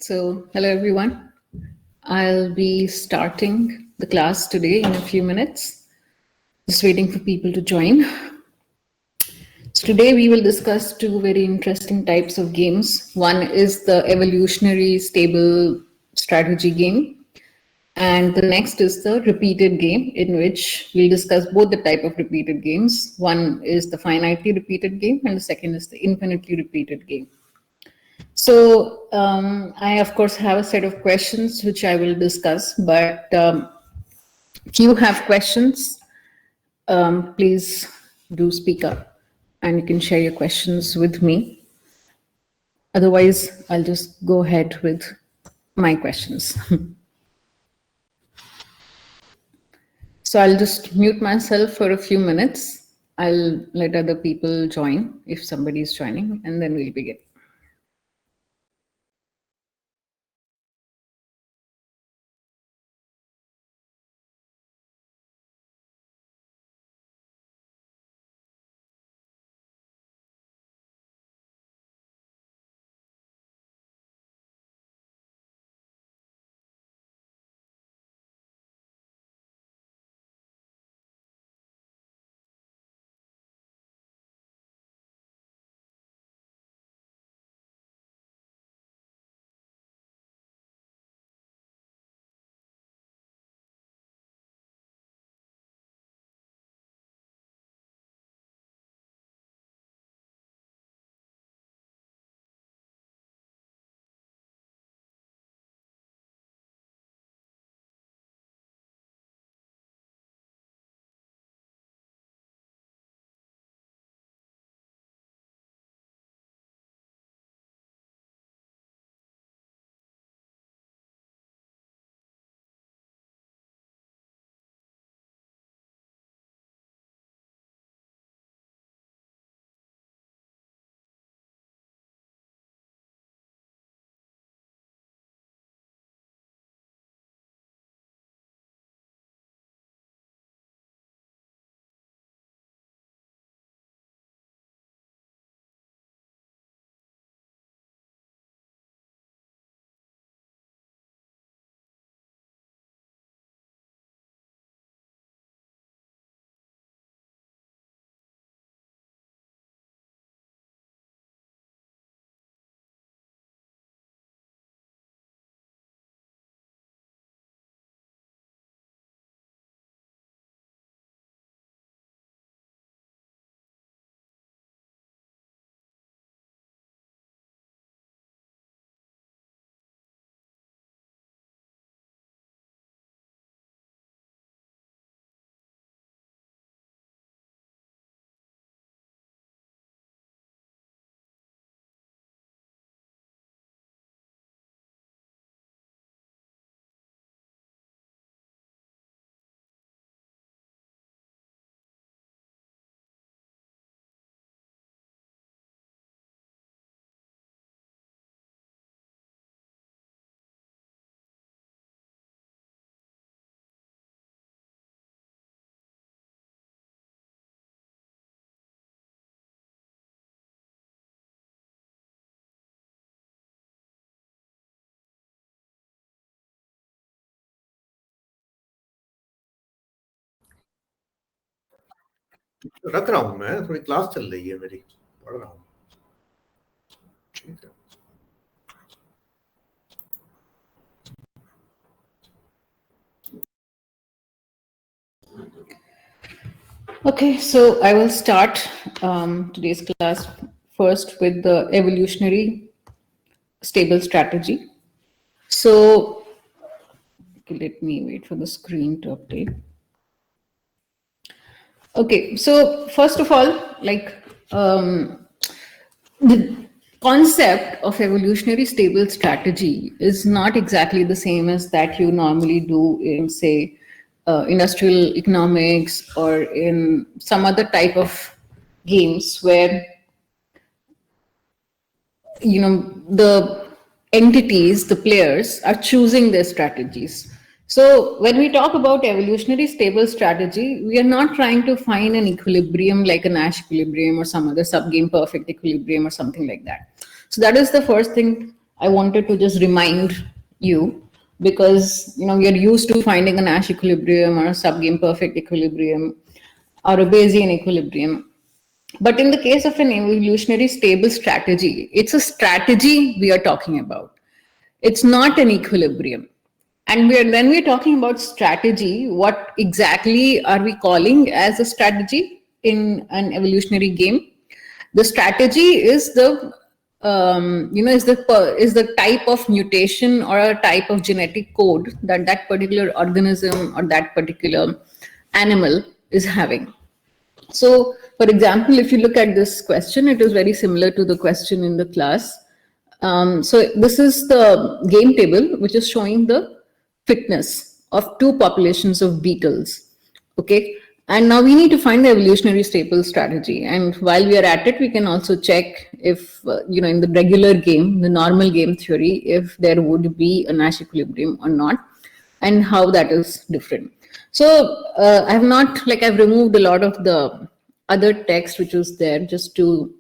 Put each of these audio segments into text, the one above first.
Hello everyone. I'll be starting the class today in a few minutes. Just waiting for people to join. So today we will discuss two very interesting types of games. One is the evolutionary stable strategy game, and the next is the repeated game, in which we'll discuss both the type of repeated games. One is the finitely repeated game, and the second is the infinitely repeated game. So I, of course, have a set of questions which I will discuss, but if you have questions, please do speak up and you can share your questions with me. Otherwise, I'll just go ahead with my questions. So I'll just mute myself for a few minutes. I'll let other people join if somebody is joining, and then we'll begin. रख रहा हूं मैं, थोड़ी class चल रही है मेरी, पढ़ रहा हूं. ठीक है. Okay, so I will start today's class first with the evolutionary stable strategy. So okay, let me wait for the screen to update. Okay, so first of all, like the concept of evolutionary stable strategy is not exactly the same as that you normally do in, say, industrial economics or in some other type of games where, you know, the entities, the players are choosing their strategies. So when we talk about evolutionary stable strategy, we are not trying to find an equilibrium like a Nash equilibrium or some other subgame perfect equilibrium or something like that. So that is the first thing I wanted to just remind you, because we are used to finding a Nash equilibrium or a subgame perfect equilibrium or a Bayesian equilibrium. But in the case of an evolutionary stable strategy, it's a strategy we are talking about. It's not an equilibrium. And when we're talking about strategy, what exactly are we calling as a strategy in an evolutionary game? The strategy is the is the type of mutation or a type of genetic code that that particular organism or that particular animal is having. So, for example, if you look at this question, it is very similar to the question in the class. So this is the game table, which is showing the fitness of two populations of beetles. Okay. And now we need to find the evolutionary stable strategy. And while we are at it, we can also check if, in the regular game, the normal game theory, if there would be a Nash equilibrium or not, and how that is different. So I have not, I've removed a lot of the other text which was there just to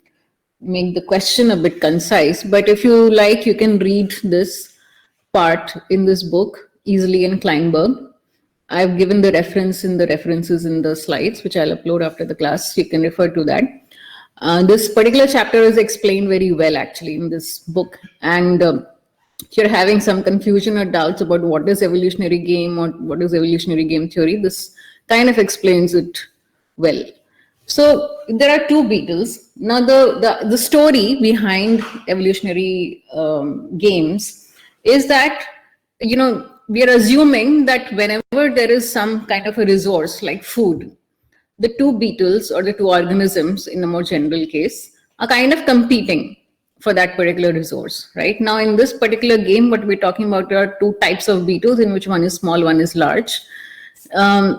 make the question a bit concise. But if you like, you can read this part in this book, Easily and Kleinberg. I've given the references in the slides, which I'll upload after the class. You can refer to that. This particular chapter is explained very well, actually, in this book. And if you're having some confusion or doubts about what is evolutionary game or what is evolutionary game theory, this kind of explains it well. So there are two beetles. Now the story behind evolutionary games is that, we are assuming that whenever there is some kind of a resource like food, the two beetles or the two organisms in a more general case are kind of competing for that particular resource, right? Now in this particular game, what we're talking about are two types of beetles in which one is small, one is large.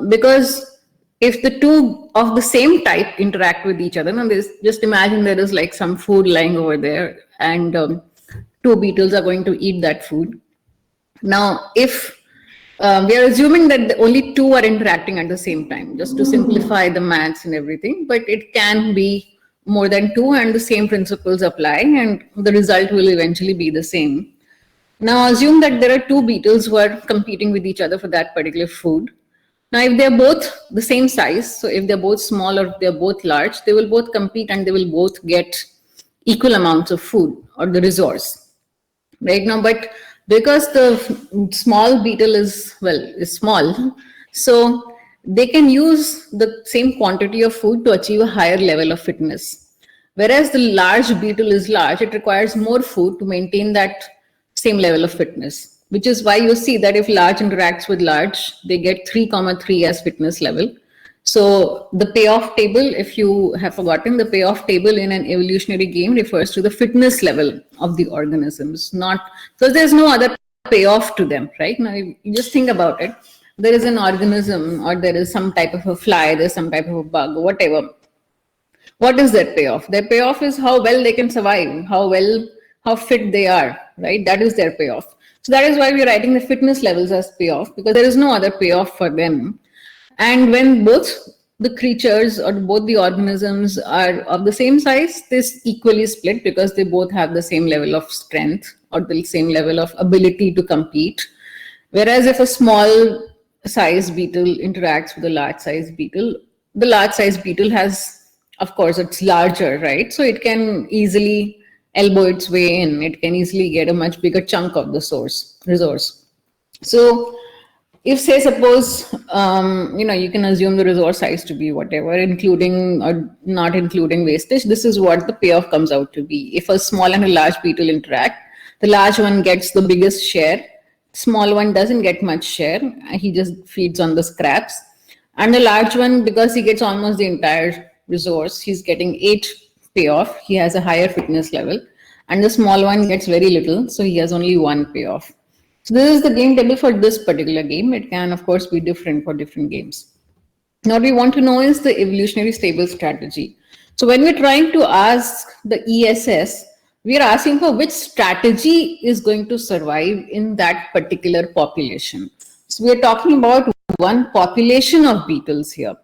Because if the two of the same type interact with each other, now just imagine there is like some food lying over there and two beetles are going to eat that food. Now, if we are assuming that only two are interacting at the same time, just to simplify the maths and everything, but it can be more than two and the same principles apply and the result will eventually be the same. Now, assume that there are two beetles who are competing with each other for that particular food. Now, if they're both the same size, so if they're both small or if they're both large, they will both compete and they will both get equal amounts of food or the resource. Right now, but because the small beetle is small, so they can use the same quantity of food to achieve a higher level of fitness. Whereas the large beetle is large, it requires more food to maintain that same level of fitness, which is why you see that if large interacts with large, they get 3,3 as fitness level. So the payoff table, if you have forgotten, the payoff table in an evolutionary game refers to the fitness level of the organisms, not because there's no other payoff to them, right? Now, you just think about it. There is an organism or there is some type of a fly, there's some type of a bug, whatever. What is their payoff? Their payoff is how well they can survive, how fit they are, right? That is their payoff. So that is why we're writing the fitness levels as payoff, because there is no other payoff for them. And when both the creatures or both the organisms are of the same size, this equally split because they both have the same level of strength or the same level of ability to compete. Whereas if a small size beetle interacts with a large size beetle, the large size beetle has, of course, it's larger, right? So it can easily elbow its way in. It can easily get a much bigger chunk of the resource. So if say suppose you can assume the resource size to be whatever, including or not including wastage, this is what the payoff comes out to be. If a small and a large beetle interact, the large one gets the biggest share, small one doesn't get much share, he just feeds on the scraps, and the large one, because he gets almost the entire resource, he's getting 8 payoff, he has a higher fitness level, and the small one gets very little, so he has only 1 payoff. So this is the game table for this particular game. It can, of course, be different for different games. Now, what we want to know is the evolutionary stable strategy. So when we're trying to ask the ESS, we are asking for which strategy is going to survive in that particular population. So we are talking about one population of beetles here,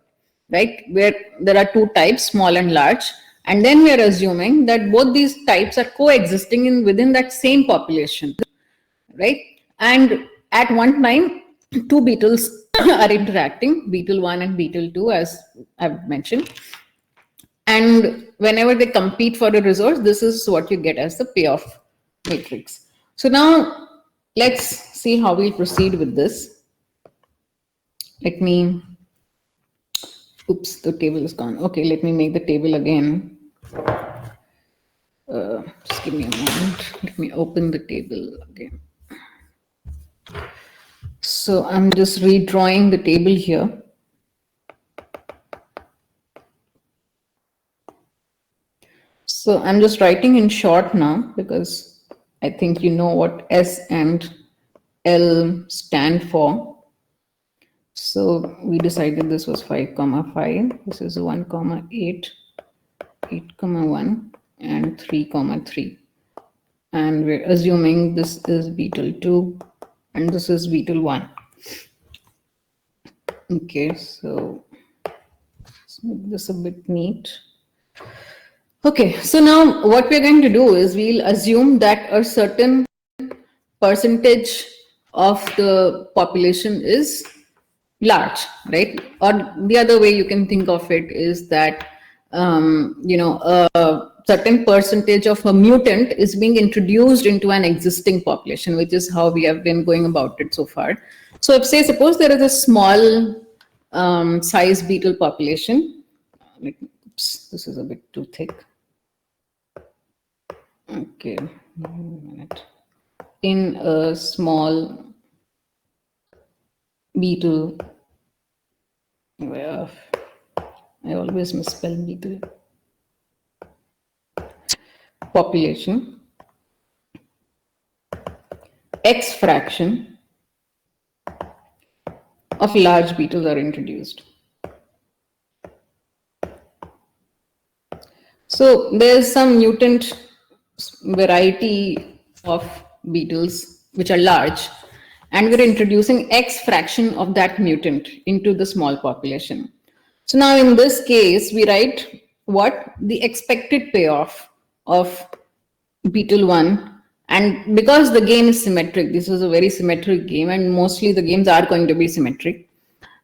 right? Where there are two types, small and large. And then we are assuming that both these types are coexisting within that same population, right? And at one time, two beetles are interacting, beetle 1 and beetle 2, as I've mentioned. And whenever they compete for a resource, this is what you get as the payoff matrix. So now let's see how we'll proceed with this. Let me, oops, the table is gone. Okay, let me make the table again. Just give me a moment. Let me open the table again. So I'm just redrawing the table here. So I'm just writing in short now because I think you know what S and L stand for. So we decided this was 5,5. This is 1,8, 8,1, and 3,3. And we're assuming this is beetle 2 and this is beetle 1. Okay, so let's make this a bit neat. Okay, so now what we're going to do is we'll assume that a certain percentage of the population is large, right? Or the other way you can think of it is that, a certain percentage of a mutant is being introduced into an existing population, which is how we have been going about it so far. So if suppose there is a small size beetle population, oops, this is a bit too thick. Okay, a minute. In a small beetle, well, I always misspell beetle, population, X fraction of large beetles are introduced. So there's some mutant variety of beetles which are large, and we're introducing X fraction of that mutant into the small population. So now in this case, we write what the expected payoff of beetle 1. And because the game is symmetric, this is a very symmetric game, and mostly the games are going to be symmetric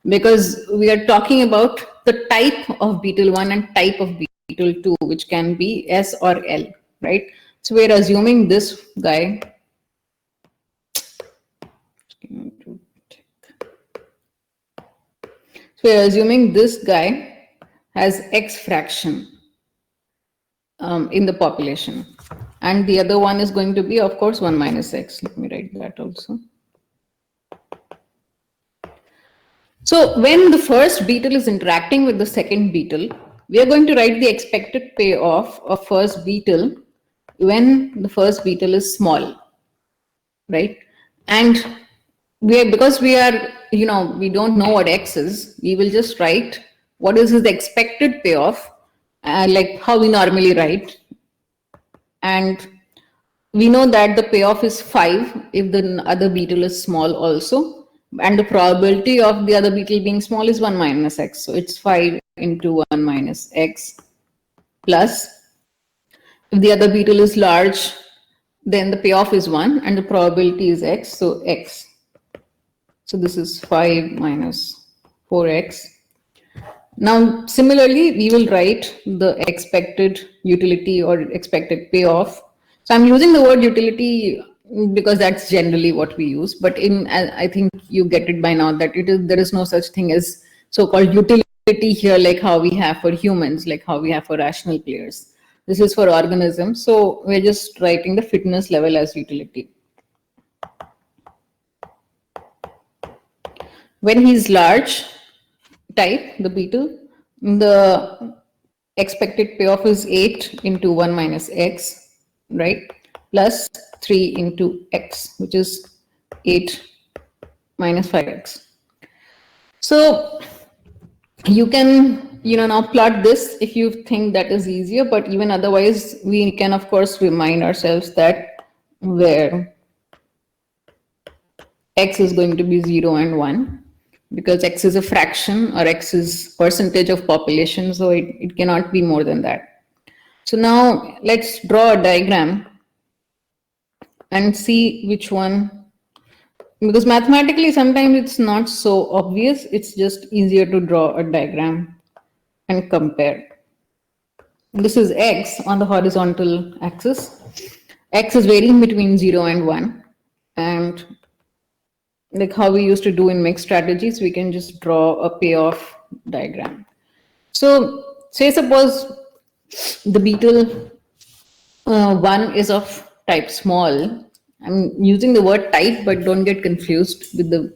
because we are talking about the type of beetle 1 and type of beetle 2, which can be S or L, right? So we're assuming this guy. So we're assuming this guy has X fraction in the population. And the other one is going to be, of course, 1 minus X. Let me write that also. So when the first beetle is interacting with the second beetle, we are going to write the expected payoff of first beetle when the first beetle is small, right? And because we are, we don't know what X is, we will just write what is his expected payoff, like how we normally write. And we know that the payoff is 5 if the other beetle is small also. And the probability of the other beetle being small is 1 minus X. So it's 5 into 1 minus X plus, if the other beetle is large, then the payoff is 1 and the probability is X. So X. So this is 5 minus 4X. Now, similarly, we will write the expected utility or expected payoff. So I'm using the word utility because that's generally what we use. But I think you get it by now that there is no such thing as so-called utility here, like how we have for humans, like how we have for rational players. This is for organisms. So we're just writing the fitness level as utility. When he's large type, the beetle, the expected payoff is 8 into 1 minus X, right? Plus 3 into X, which is 8 minus 5X. So you can, now plot this if you think that is easier, but even otherwise, we can, of course, remind ourselves that where X is going to be 0 and 1, because X is a fraction or X is percentage of population, so it cannot be more than that. So now let's draw a diagram and see which one, because mathematically sometimes it's not so obvious. It's just easier to draw a diagram and compare. This is x on the horizontal axis. X is varying between 0 and 1. And like how we used to do in mixed strategies, we can just draw a payoff diagram. So say suppose the beetle 1 is of type small. I'm using the word type, but don't get confused with the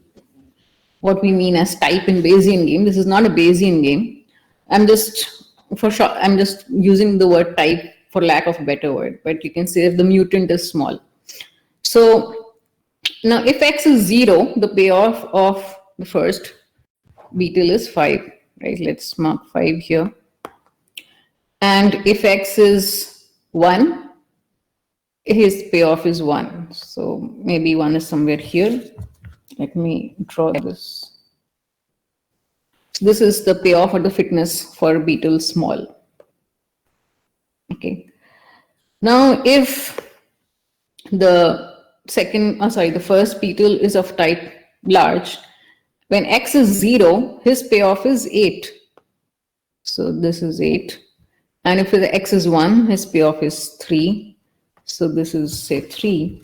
what we mean as type in Bayesian game. This is not a Bayesian game. I'm just for sure. I'm just using the word type for lack of a better word. But you can say if the mutant is small. So now if x is 0, the payoff of the first beetle is 5. Right? Let's mark 5 here. And if x is 1, his payoff is 1. So maybe 1 is somewhere here. Let me draw this. This is the payoff or the fitness for beetle small. Okay. Now, if the first beetle is of type large, when x is 0, his payoff is 8. So this is 8. And if the x is 1, his payoff is 3. So this is, say, 3.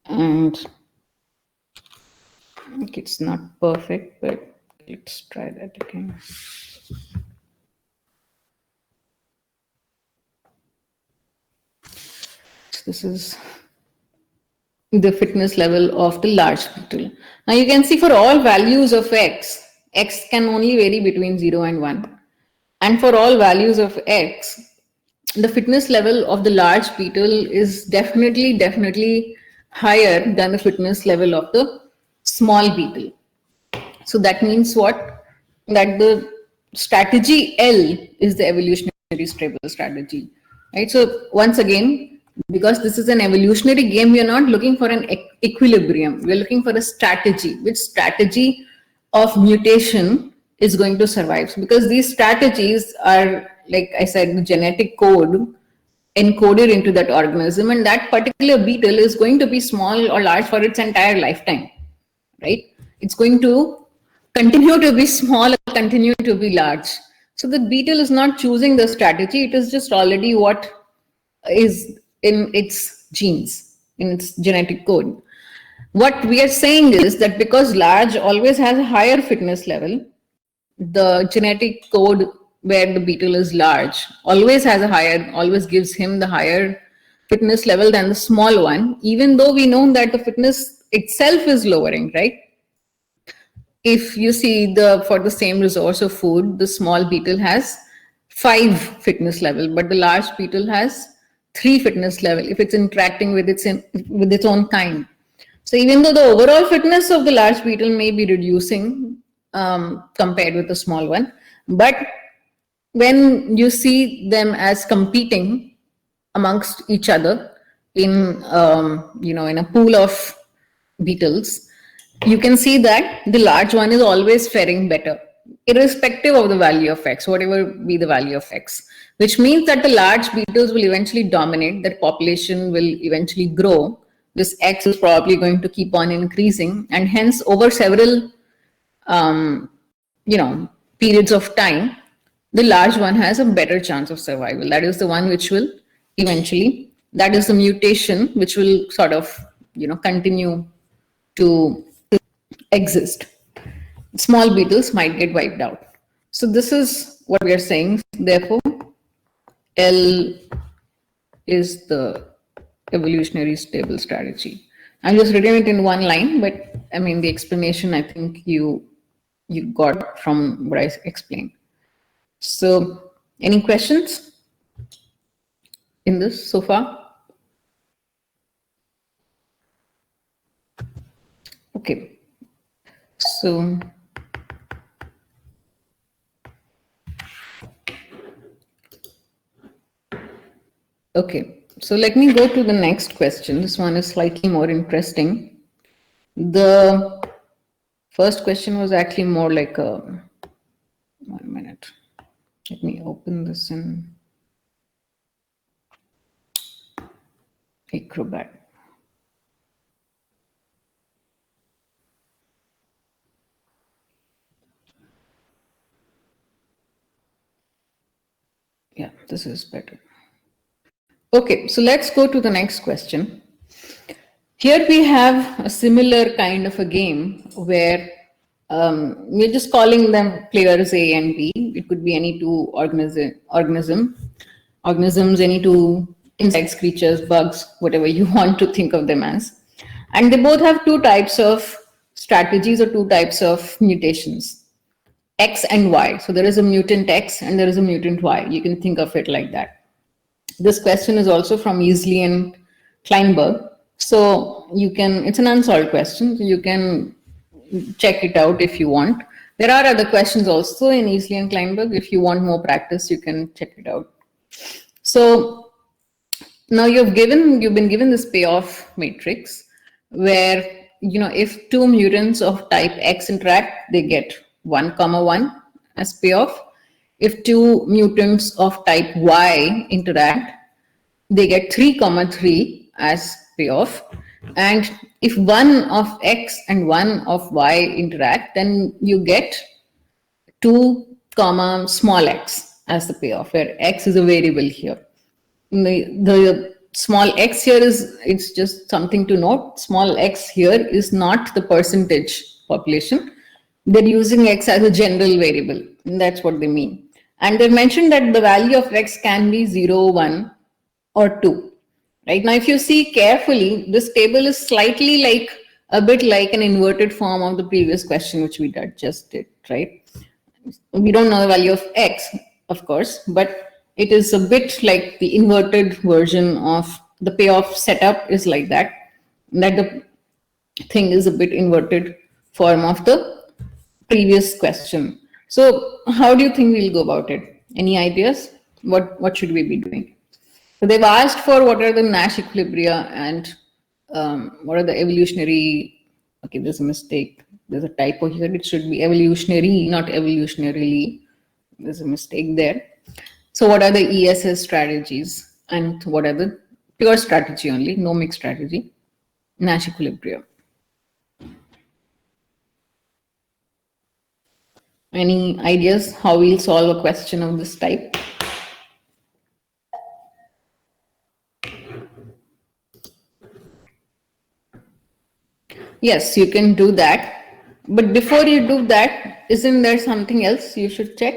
And it's not perfect, but let's try that again. So this is the fitness level of the large beetle. Now you can see for all values of x, x can only vary between 0 and 1. And for all values of x, the fitness level of the large beetle is definitely higher than the fitness level of the small beetle. So that means what? That the strategy L is the evolutionary stable strategy, right? So once again, because this is an evolutionary game, we are not looking for an equilibrium. We are looking for a strategy. Which strategy of mutation is going to survive? So because these strategies are, like I said, the genetic code encoded into that organism, and that particular beetle is going to be small or large for its entire lifetime, right? It's going to continue to be small, continue to be large. So the beetle is not choosing the strategy, it is just already what is in its genes, in its genetic code. What we are saying is that because large always has a higher fitness level, the genetic code where the beetle is large always gives him the higher fitness level than the small one, even though we know that the fitness itself is lowering, right? If you see for the same resource of food, the small beetle has 5 fitness level, but the large beetle has 3 fitness level if it's interacting with its own kind. So even though the overall fitness of the large beetle may be reducing compared with the small one, but when you see them as competing amongst each other in in a pool of beetles, you can see that the large one is always faring better, irrespective of the value of x, whatever be the value of x, which means that the large beetles will eventually dominate, that population will eventually grow. This x is probably going to keep on increasing, and hence over several um, periods of time, the large one has a better chance of survival. That is the one which will eventually, that is the mutation which will sort of continue to exist. Small beetles might get wiped out. So this is what we are saying. Therefore, L is the evolutionary stable strategy. I'm just writing it in one line, but I mean the explanation I think you got from what I explained. So any questions in this so far? Okay. So okay, so let me go to the next question. This one is slightly more interesting. The first question was actually more like a, 1 minute. Let me open this in. Acrobat. Yeah, this is better. Okay, so let's go to the next question. Here we have a similar kind of a game where we're just calling them players A and B. It could be any two organisms, any two insects, creatures, bugs, whatever you want to think of them as. And they both have two types of strategies or two types of mutations, X and Y. So there is a mutant X and there is a mutant Y. You can think of it like that. This question is also from Easley and Kleinberg. So you can, it's an unsolved question. So you can check it out if you want. There are other questions also in Easley and Kleinberg. If you want more practice, you can check it out. So now you've been given this payoff matrix where, if two mutants of type X interact, they get 1, 1 as payoff. If two mutants of type Y interact, they get 3, 3 as payoff. And if one of X and one of Y interact, then you get 2, small x as the payoff, where X is a variable here. The small x here it's just something to note. Small x here is not the percentage population. They're using X as a general variable. And that's what they mean. And they mentioned that the value of X can be 0, 1, or 2. Right now, if you see carefully, this table is slightly like a bit like an inverted form of the previous question, which we just did, right? We don't know the value of X, of course, but it is a bit like the inverted version of the payoff setup is like that the thing is a bit inverted form of the previous question. So how do you think we'll go about it? Any ideas? What should we be doing? So they've asked for what are the Nash equilibria and what are the evolutionary. Okay, there's a mistake. There's a typo here. It should be evolutionary, not evolutionarily. There's a mistake there. So what are the ESS strategies and what are the pure strategy only, no mixed strategy, Nash equilibrium? Any ideas how we'll solve a question of this type? Yes, you can do that. But before you do that, isn't there something else you should check?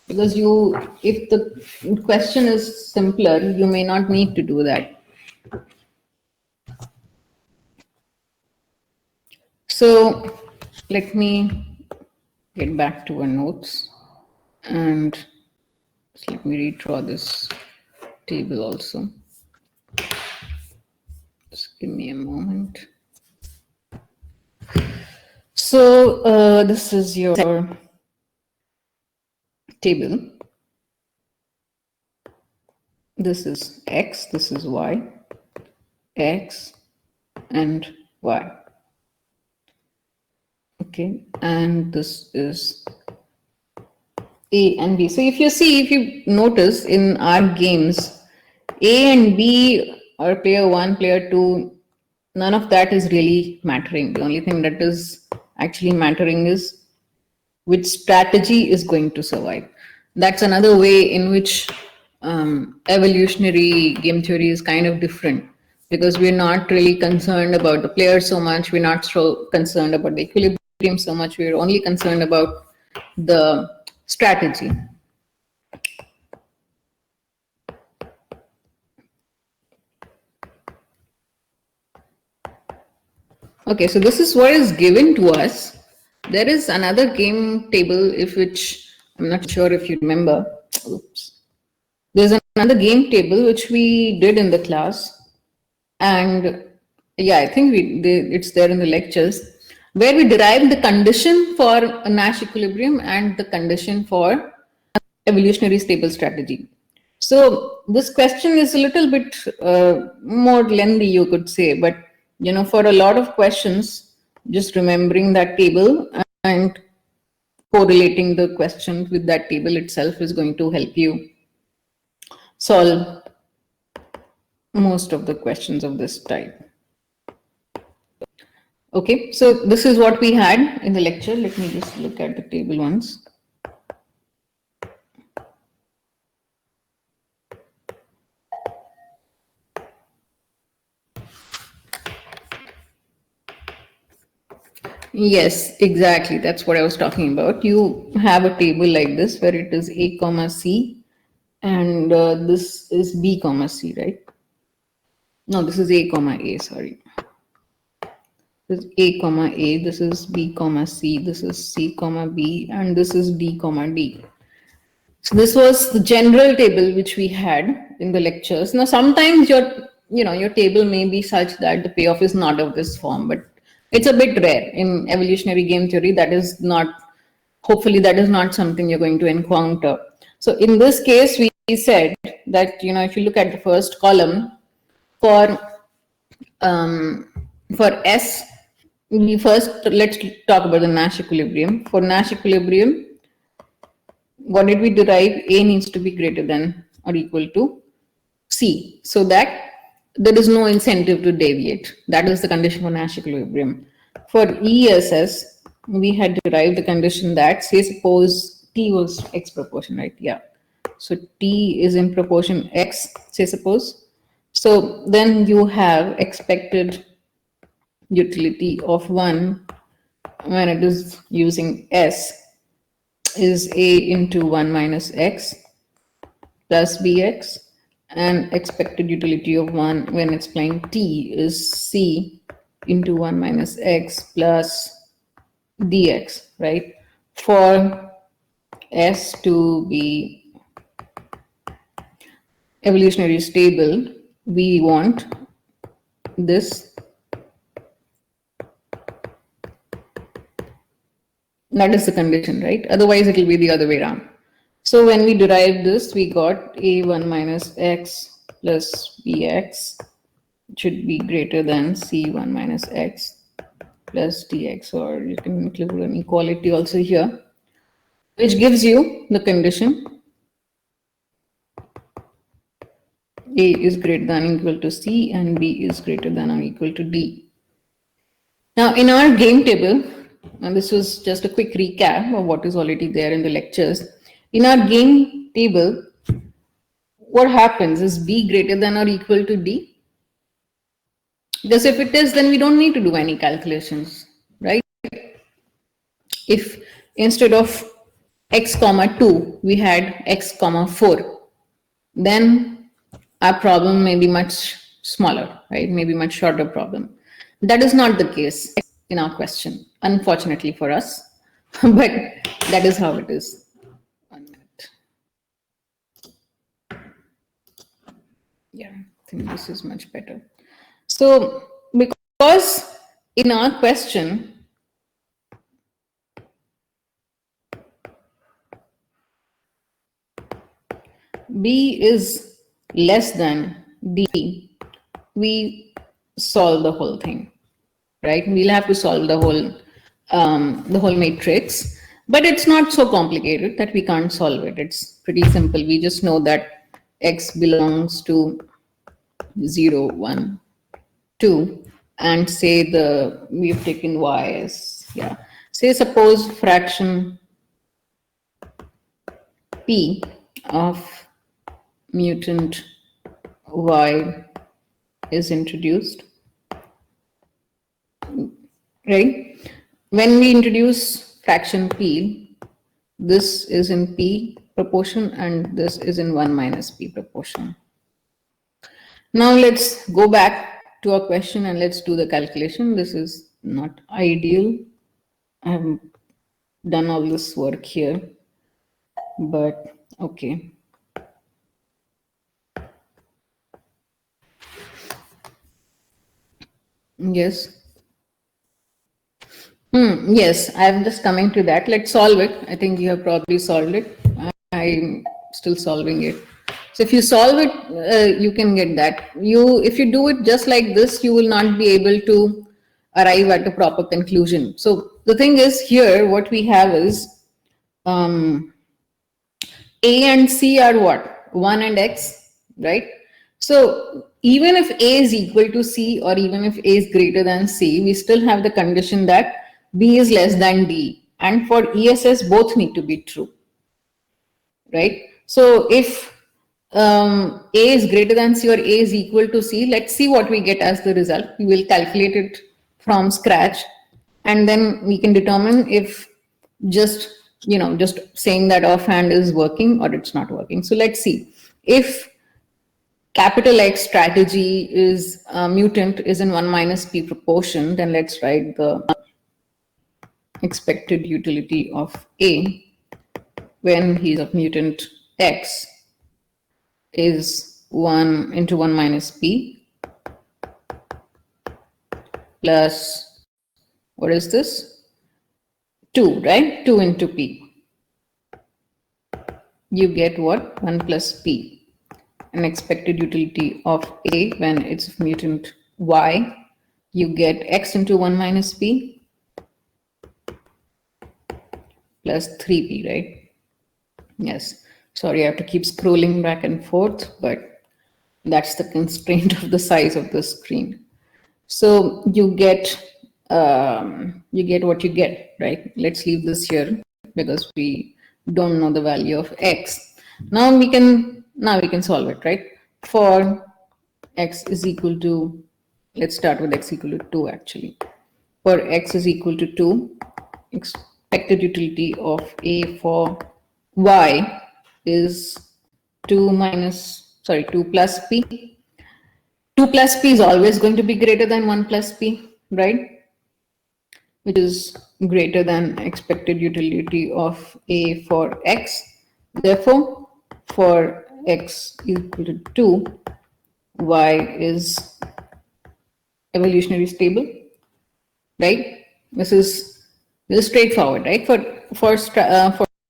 Because if the question is simpler, you may not need to do that. So let me get back to our notes and let me redraw this table also. Just give me a moment. So this is your table. This is X, this is Y, X and Y. Okay, and this is A and B. So if you notice in our games, A and B or player 1, player 2, none of that is really mattering. The only thing that is actually mattering is which strategy is going to survive. That's another way in which evolutionary game theory is kind of different, because we're not really concerned about the player so much. We're not so concerned about the equilibrium so much. We're only concerned about the strategy. Okay, so this is what is given to us. There is another game table, which I'm not sure if you remember. Oops. There's another game table which we did in the class, and yeah, I think it's there in the lectures, where we derived the condition for a Nash equilibrium and the condition for evolutionary stable strategy. So this question is a little bit more lengthy, you could say, but for a lot of questions, just remembering that table and correlating the question with that table itself is going to help you solve most of the questions of this type. Okay, so this is what we had in the lecture. Let me just look at the table once. Yes, exactly. That's what I was talking about. You have a table like this where it is A comma C and this is B comma C, right? No, this is A comma A, sorry. This is A comma A, this is B comma C, this is C comma B, and this is D comma D. So this was the general table which we had in the lectures. Now sometimes your table may be such that the payoff is not of this form, but it's a bit rare in evolutionary game theory. That is not, hopefully that is not something you're going to encounter. So in this case, we said that if you look at the first column for um, for S, let's talk about the Nash equilibrium. For Nash equilibrium, what did we derive? A needs to be greater than or equal to C, so that there is no incentive to deviate. That is the condition for Nash equilibrium. For ESS, we had derived the condition that, say, suppose T was X proportion, right? Yeah. So T is in proportion X, say, suppose. So then you have expected utility of 1 when it is using S is A into 1 minus X plus Bx, and expected utility of 1 when it's applying T is C into 1 minus X plus dx, right? For S to be evolutionary stable, we want this. That is the condition, right? Otherwise, it will be the other way around. So when we derive this, we got A1 minus X plus Bx should be greater than C1 minus X plus dx, or you can include an equality also here, which gives you the condition A is greater than or equal to C and B is greater than or equal to D. Now in our game table, and this was just a quick recap of what is already there in the lectures, in our game table, what happens is B greater than or equal to D? Because if it is, then we don't need to do any calculations, right? If instead of x comma 2, we had x comma 4, then our problem may be much smaller, right? Maybe much shorter problem. That is not the case in our question, unfortunately for us, but that is how it is. 1 minute. Yeah, I think this is much better. So because in our question, B is less than D, we solve the whole thing, right? We'll have to solve the whole matrix, but it's not so complicated that we can't solve it. It's pretty simple. We just know that X belongs to 0, 1, 2, and say we've taken Y as, yeah. Say suppose fraction P of mutant Y is introduced, right? When we introduce fraction P, this is in P proportion and this is in 1 minus P proportion. Now let's go back to our question and let's do the calculation. This is not ideal. I have done all this work here, but okay. Yes. Yes, I'm just coming to that. Let's solve it. I think you have probably solved it. I'm still solving it. So if you solve it, you can get that. If you do it just like this, you will not be able to arrive at a proper conclusion. So the thing is here, what we have is A and C are what? 1 and X, right? So even if A is equal to C or even if A is greater than C, we still have the condition that B is less than D. And for ESS, both need to be true, right? So if A is greater than C or A is equal to C, let's see what we get as the result. We will calculate it from scratch, and then we can determine if just, just saying that offhand is working or it's not working. So let's see. If capital X strategy is mutant is in 1 minus P proportion, then let's write the expected utility of A when he's of mutant X is 1 into 1 minus P plus, what is this? 2, right? 2 into P. You get what? 1 plus P. An expected utility of A when it's mutant Y. You get X into 1 minus P plus 3P, right? Yes. Sorry, I have to keep scrolling back and forth, but that's the constraint of the size of the screen. So you get what you get, right? Let's leave this here because we don't know the value of X. Now we can solve it, right? For X is equal to, let's start with X equal to 2 actually. For X is equal to 2, expected utility of A for Y is 2 plus P. 2 plus P is always going to be greater than 1 plus P, right? Which is greater than expected utility of A for X. Therefore, for X equal to 2, Y is evolutionary stable, right? This is straightforward, right? For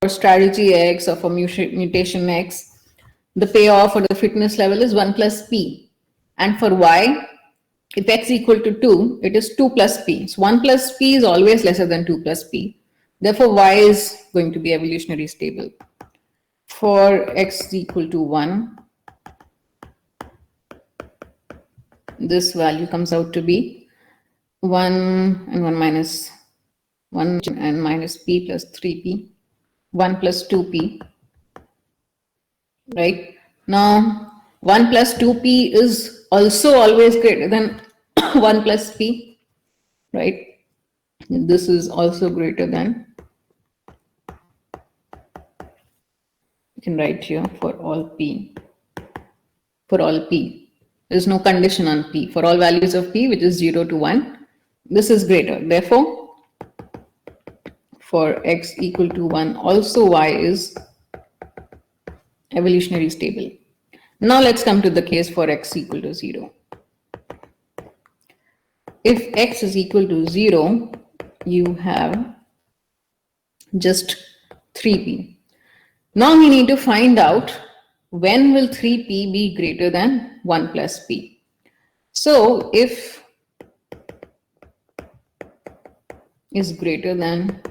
strategy X or for mutation X, the payoff or the fitness level is 1 plus P. And for Y, if X equal to 2, it is 2 plus P. So 1 plus P is always lesser than 2 plus P. Therefore, Y is going to be evolutionary stable. For X equal to 1, this value comes out to be 1 and 1 minus 1 and minus P plus 3P, 1 plus 2P, right? Now, 1 plus 2P is also always greater than 1 plus P, right? This is also greater than, you can write here for all P. For all P, there's no condition on P. For all values of P, which is 0 to 1, this is greater. Therefore, for X equal to 1, also Y is evolutionary stable. Now let's come to the case for X equal to 0. If X is equal to 0, you have just 3P. Now we need to find out when will 3P be greater than 1 plus P. So if is greater than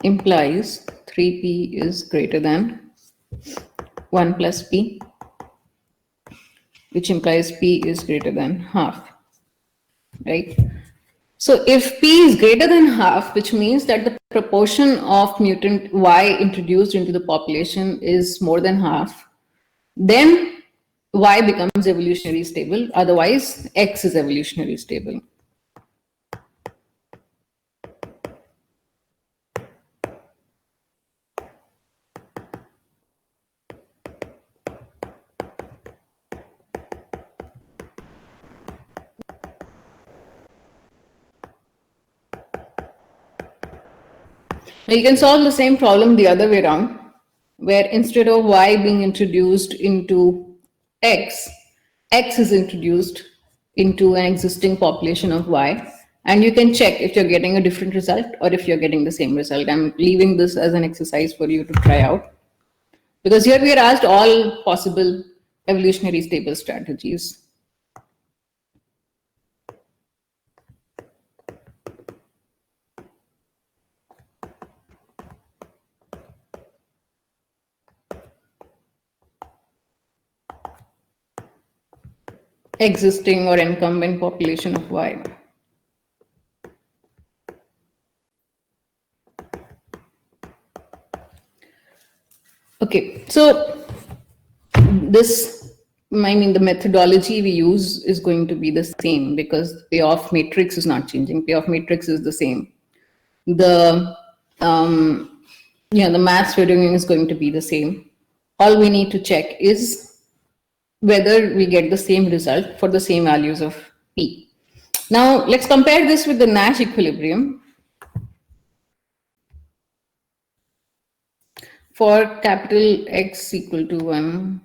implies 3P is greater than 1 plus P, which implies P is greater than half, right? So if P is greater than half, which means that the proportion of mutant Y introduced into the population is more than half, then Y becomes evolutionary stable. Otherwise, X is evolutionary stable. Now you can solve the same problem the other way around, where instead of Y being introduced into X, X is introduced into an existing population of Y. And you can check if you're getting a different result or if you're getting the same result. I'm leaving this as an exercise for you to try out. Because here we are asked all possible evolutionary stable strategies. existing or incumbent population of Y. Okay, so this, I mean, the methodology we use is going to be the same because payoff matrix is not changing. Payoff matrix is the same. The the maths we're doing is going to be the same. All we need to check is whether we get the same result for the same values of P. Now, let's compare this with the Nash equilibrium. For capital X equal to 1.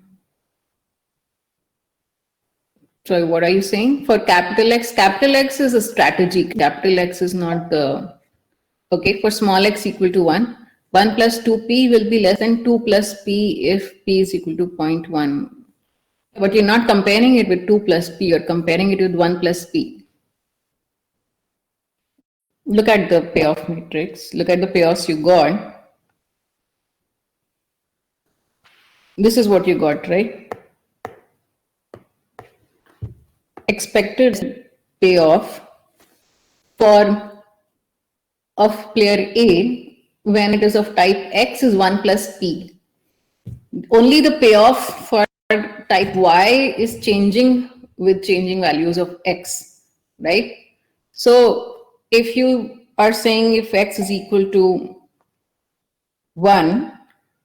Sorry, what are you saying? For capital X is a strategy. Capital X is not the... Okay, for small x equal to 1, 1 plus 2p will be less than 2 plus p if p is equal to 0.1. But you're not comparing it with 2 plus p, you're comparing it with 1 plus p. Look at the payoff matrix, look at the payoffs you got. This is what you got, right? Expected payoff for of player A when it is of type X is 1 plus P. Only the payoff for type Y is changing with changing values of X, right? So if you are saying if X is equal to 1,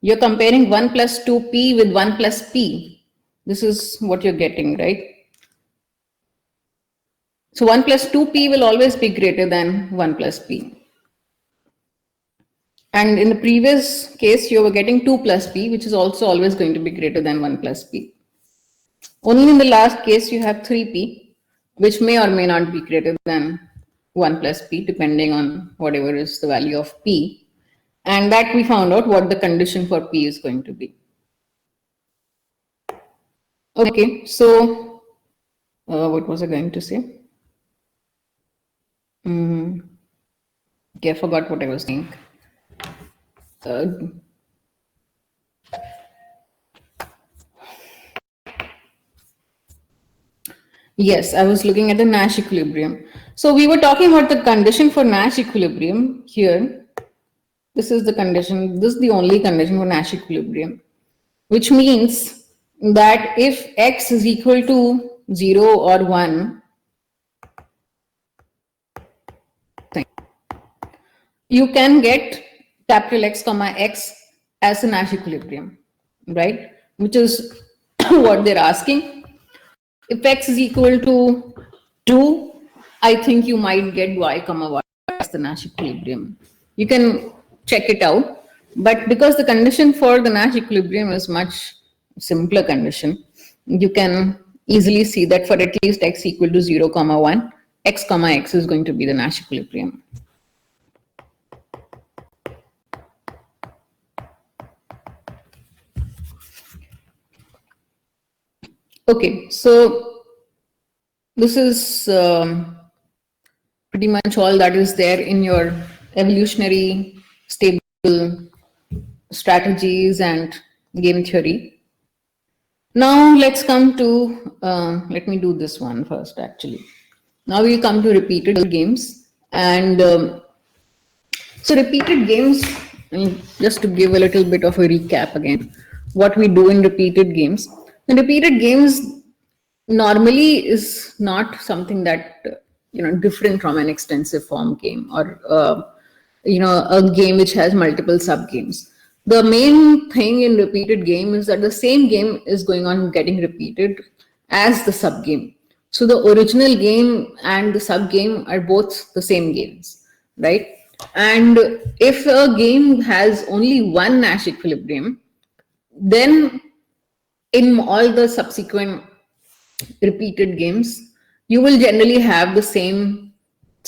you're comparing 1 plus 2P with 1 plus P. This is what you're getting, right? So 1 plus 2P will always be greater than 1 plus P. And in the previous case, you were getting 2 plus P, which is also always going to be greater than 1 plus P. Only in the last case, you have 3P, which may or may not be greater than 1 plus P, depending on whatever is the value of P. And that we found out what the condition for P is going to be. Okay, so what was I going to say? Okay, I forgot what I was saying. Yes, I was looking at the Nash equilibrium. So we were talking about the condition for Nash equilibrium here. This is the condition. This is the only condition for Nash equilibrium, which means that if X is equal to 0 or 1, you can get capital X comma X as a Nash equilibrium, right? Which is what they're asking. If X is equal to 2, I think you might get Y comma Y as the Nash equilibrium. You can check it out. But because the condition for the Nash equilibrium is much simpler condition, you can easily see that for at least X equal to 0 comma 1, X comma X is going to be the Nash equilibrium. Okay, so this is pretty much all that is there in your evolutionary stable strategies and game theory. Now let's come to, let me do this one first actually. Now we'll come to repeated games. And so repeated games, just to give a little bit of a recap again, what we do in repeated games. The repeated games normally is not something that, different from an extensive form game or, a game which has multiple sub games. The main thing in repeated game is that the same game is going on getting repeated as the sub game. So the original game and the sub game are both the same games, right? And if a game has only one Nash equilibrium, then in all the subsequent repeated games, you will generally have the same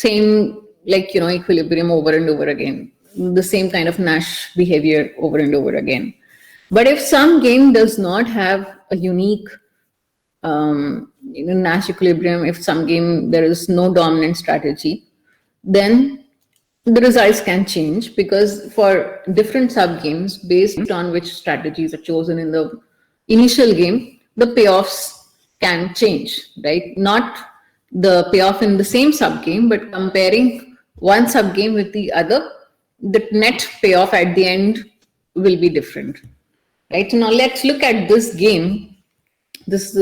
equilibrium over and over again, the same kind of Nash behavior over and over again. But if some game does not have a unique Nash equilibrium, if some game there is no dominant strategy, then the results can change, because for different sub games, based on which strategies are chosen in the initial game, the payoffs can change, right? Not the payoff in the same sub game, but comparing one sub game with the other, the net payoff at the end will be different, right? So now let's look at this game. This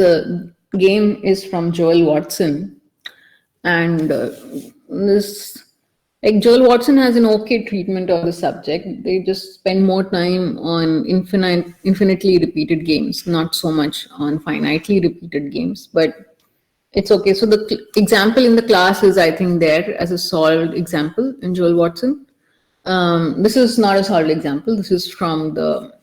game is from Joel Watson, and this like Joel Watson has an okay treatment of the subject. They just spend more time on infinitely repeated games, not so much on finitely repeated games, but it's okay. So the example in the class is, I think, there as a solved example in Joel Watson. This is not a solved example. This is from the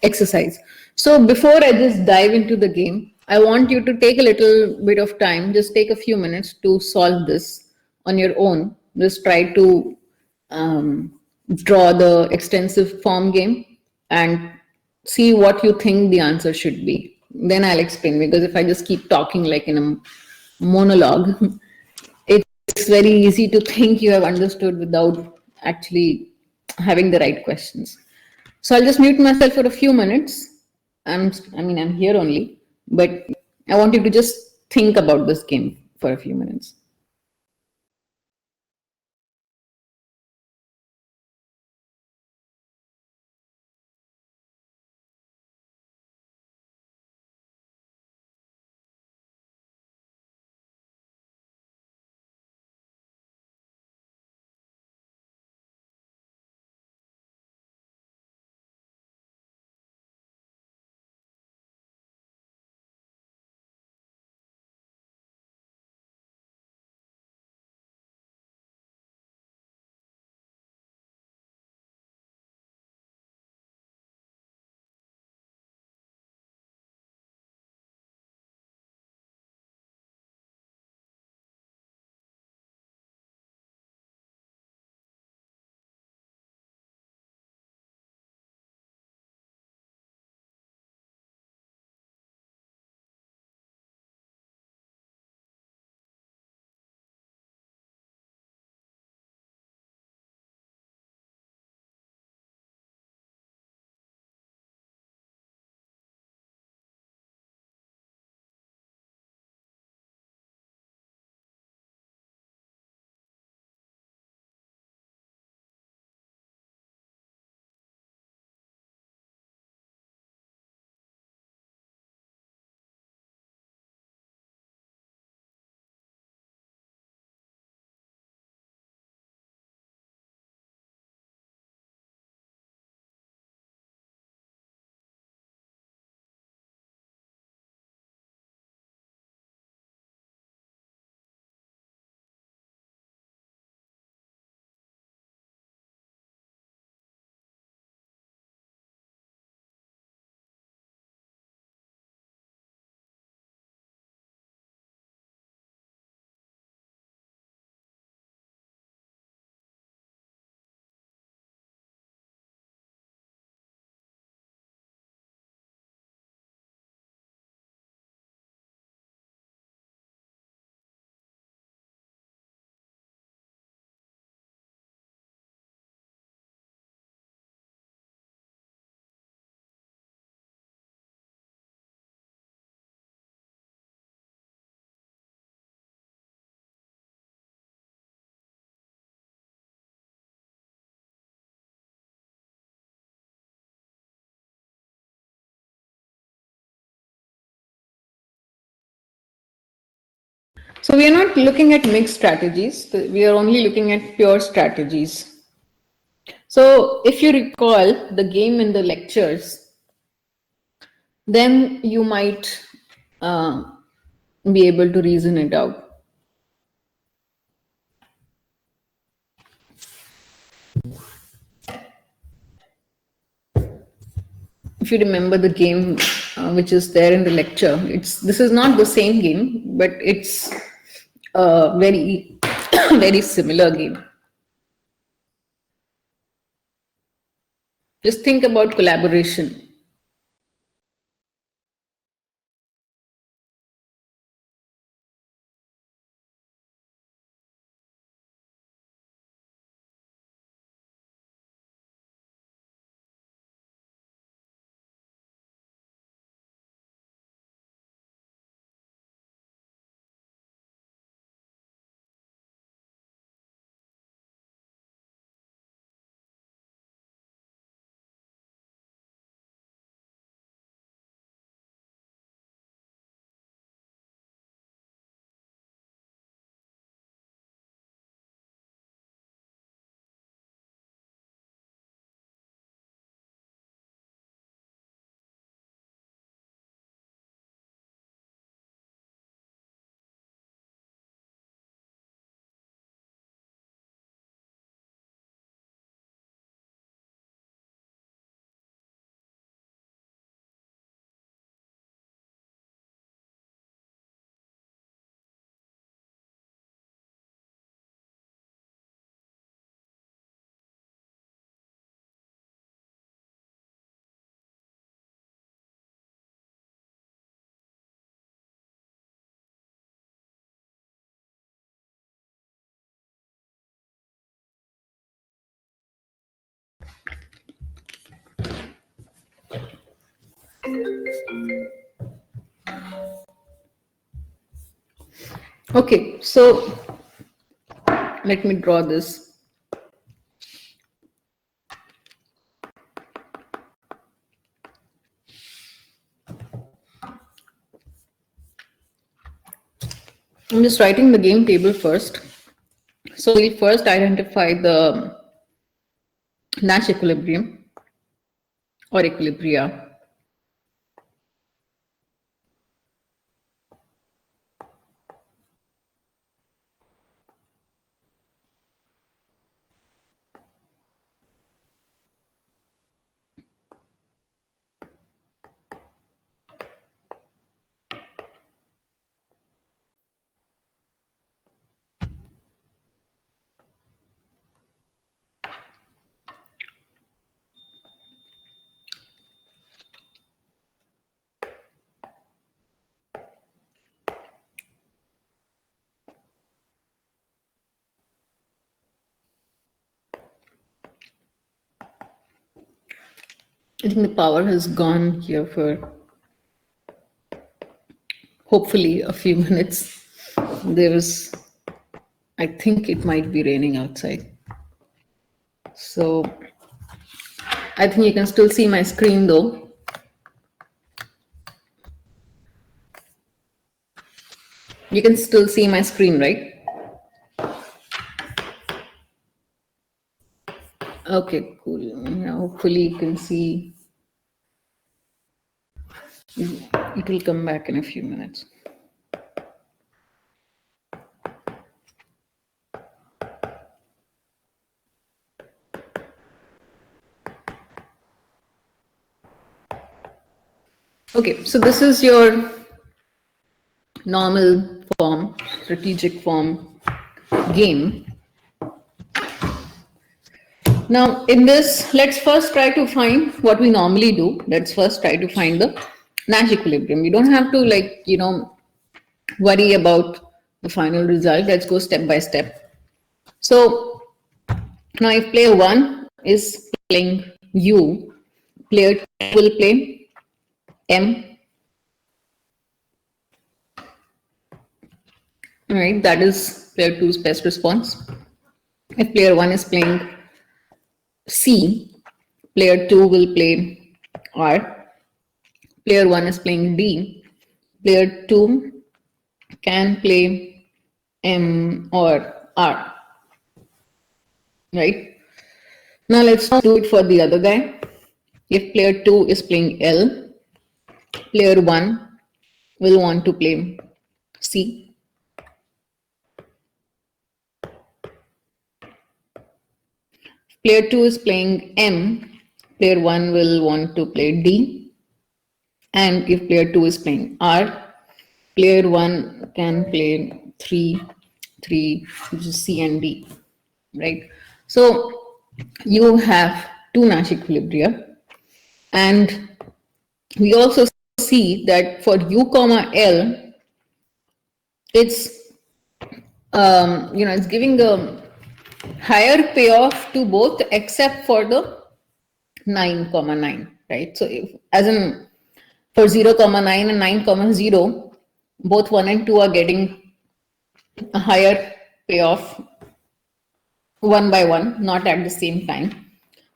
exercise. So before I just dive into the game, I want you to take a little bit of time, just take a few minutes to solve this on your own. Just try to draw the extensive form game and see what you think the answer should be. Then I'll explain, because if I just keep talking like in a monologue, it's very easy to think you have understood without actually having the right questions. So I'll just mute myself for a few minutes. I'm here only, but I want you to just think about this game for a few minutes. So we are not looking at mixed strategies. We are only looking at pure strategies. So if you recall the game in the lectures, then you might uh, be able to reason it out. If you remember the game which is there in the lecture, this is not the same game, but it's a very very similar game. Just think about collaboration. Okay, so let me draw this. I'm just writing the game table first. So we'll first identify the Nash equilibrium or equilibria. I think the power has gone here for hopefully a few minutes. I think it might be raining outside. So I think you can still see my screen though. You can still see my screen, right? Okay, cool. Yeah, hopefully you can see. It will come back in a few minutes. Okay, so this is your normal form, strategic form game. Now, in this, let's first try to find what we normally do. Let's first try to find the Nash equilibrium. You don't have to worry about the final result. Let's go step by step. So now if player 1 is playing U, player 2 will play M. All right, that is player 2's best response. If player 1 is playing C, player 2 will play R. Player 1 is playing D. Player 2 can play M or R. Right? Now let's do it for the other guy. If player 2 is playing L, player 1 will want to play C. Player 2 is playing M, player 1 will want to play D. And if player 2 is playing R, player 1 can play 3, which is C and D, right? So you have two Nash equilibria. And we also see that for U comma L, it's it's giving a higher payoff to both except for the 9 comma 9, right? So if, as in for 0 comma 9 and 9 comma 0, both 1 and 2 are getting a higher payoff one by one, not at the same time.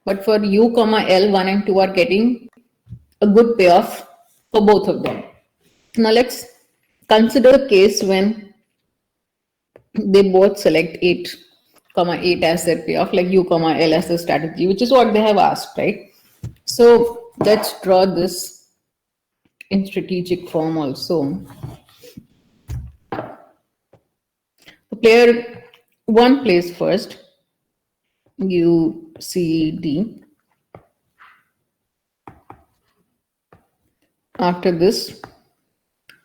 But for U comma L, 1 and 2 are getting a good payoff for both of them. Now let's consider a case when they both select 8 comma 8 as their payoff, like U comma L as the strategy, which is what they have asked, right? So let's draw this in strategic form also. The player 1 plays first, U, C, D. After this,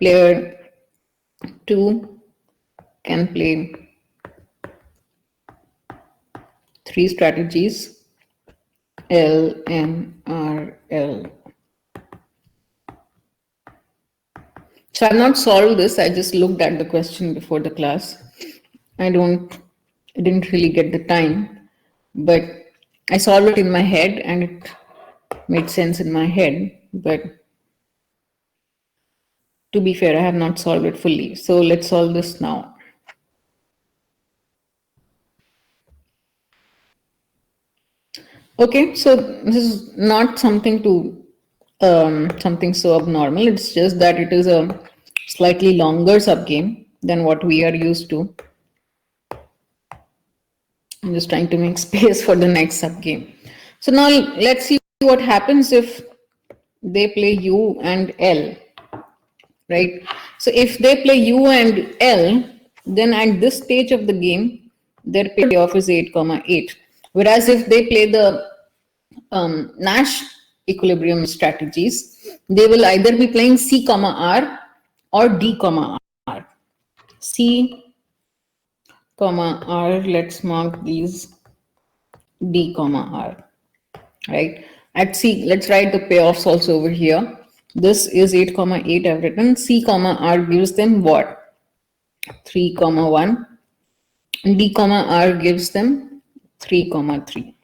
player 2 can play 3 strategies, L, M, R, L. So I've not solved this, I just looked at the question before the class. I didn't really get the time, but I solved it in my head and it made sense in my head. But To be fair, I have not solved it fully. So let's solve this now. Okay, so this is not something to something so abnormal. It's just that it is a slightly longer subgame than what we are used to. I'm just trying to make space for the next subgame. So now let's see what happens if they play U and L, right? So if they play U and L, then at this stage of the game, their payoff is 8,8. Whereas if they play the Nash equilibrium strategies, they will either be playing C, R or D, R. C, R, let's mark these D, R, right? At C, let's write the payoffs also over here. This is 8,8 I've written. C, R gives them what? 3, 1. D, R gives them 3, 3.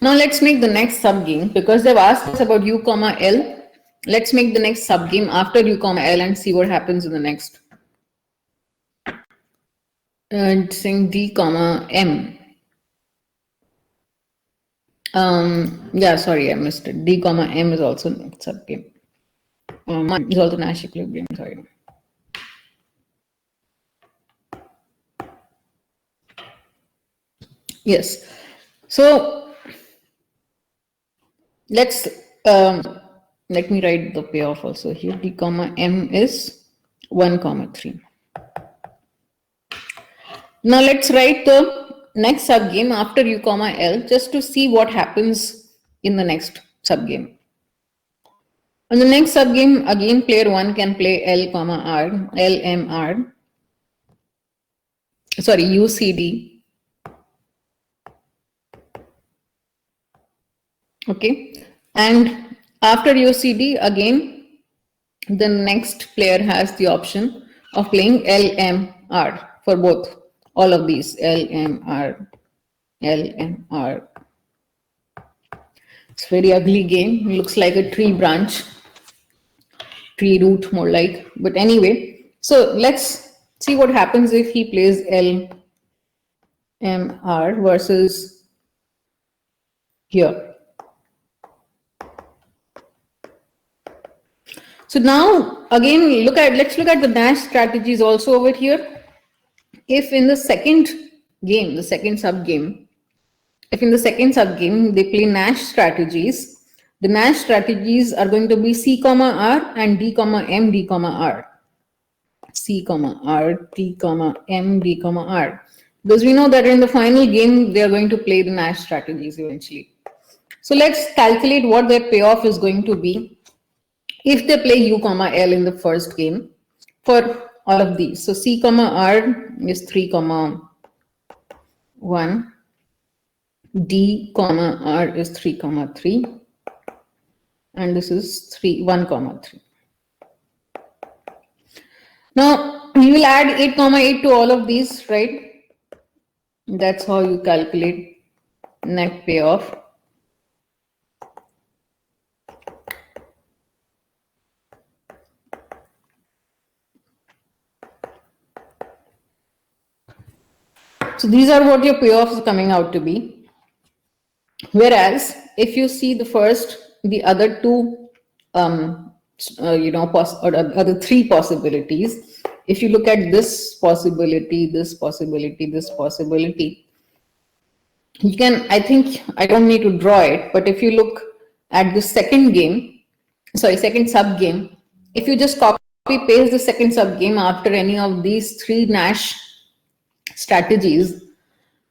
Now let's make the next subgame because they've asked us about U, L. Let's make the next subgame after U, L and see what happens in the next. And saying D, M. Yeah, sorry, I missed it. D, M is also next subgame. Is also Nash equilibrium, sorry. Yes. So let's let me write the payoff also here. D, M is 1, 3. Now let's write the next subgame after U, L just to see what happens in the next subgame. In the next subgame, again player 1 can play L, R, L, M, R. Sorry, U, C, D. Okay. And after U, C, D, again, the next player has the option of playing L, M, R for both. All of these L, M, R, L, M, R. It's a very ugly game. It looks like a tree branch, tree root more like. But anyway, so let's see what happens if he plays L, M, R versus here. So now again, let's look at the Nash strategies also over here. If in the second game, the second subgame, if in the second subgame they play Nash strategies, the Nash strategies are going to be C, R and D, M, D, R. C, R, D, M, D, R. Because we know that in the final game, they are going to play the Nash strategies eventually. So let's calculate what their payoff is going to be if they play U, L in the first game for all of these. So C, R is 3, 1. D, R is 3, 3. And this is 1, 3. Now, we will add 8, 8 to all of these, right? That's how you calculate net payoff. So these are what your payoffs are coming out to be. Whereas if you see the other two, or other three possibilities, if you look at this possibility, this possibility, this possibility, you can, I think, I don't need to draw it, but if you look at the second sub game, if you just copy paste the second sub game after any of these three Nash strategies,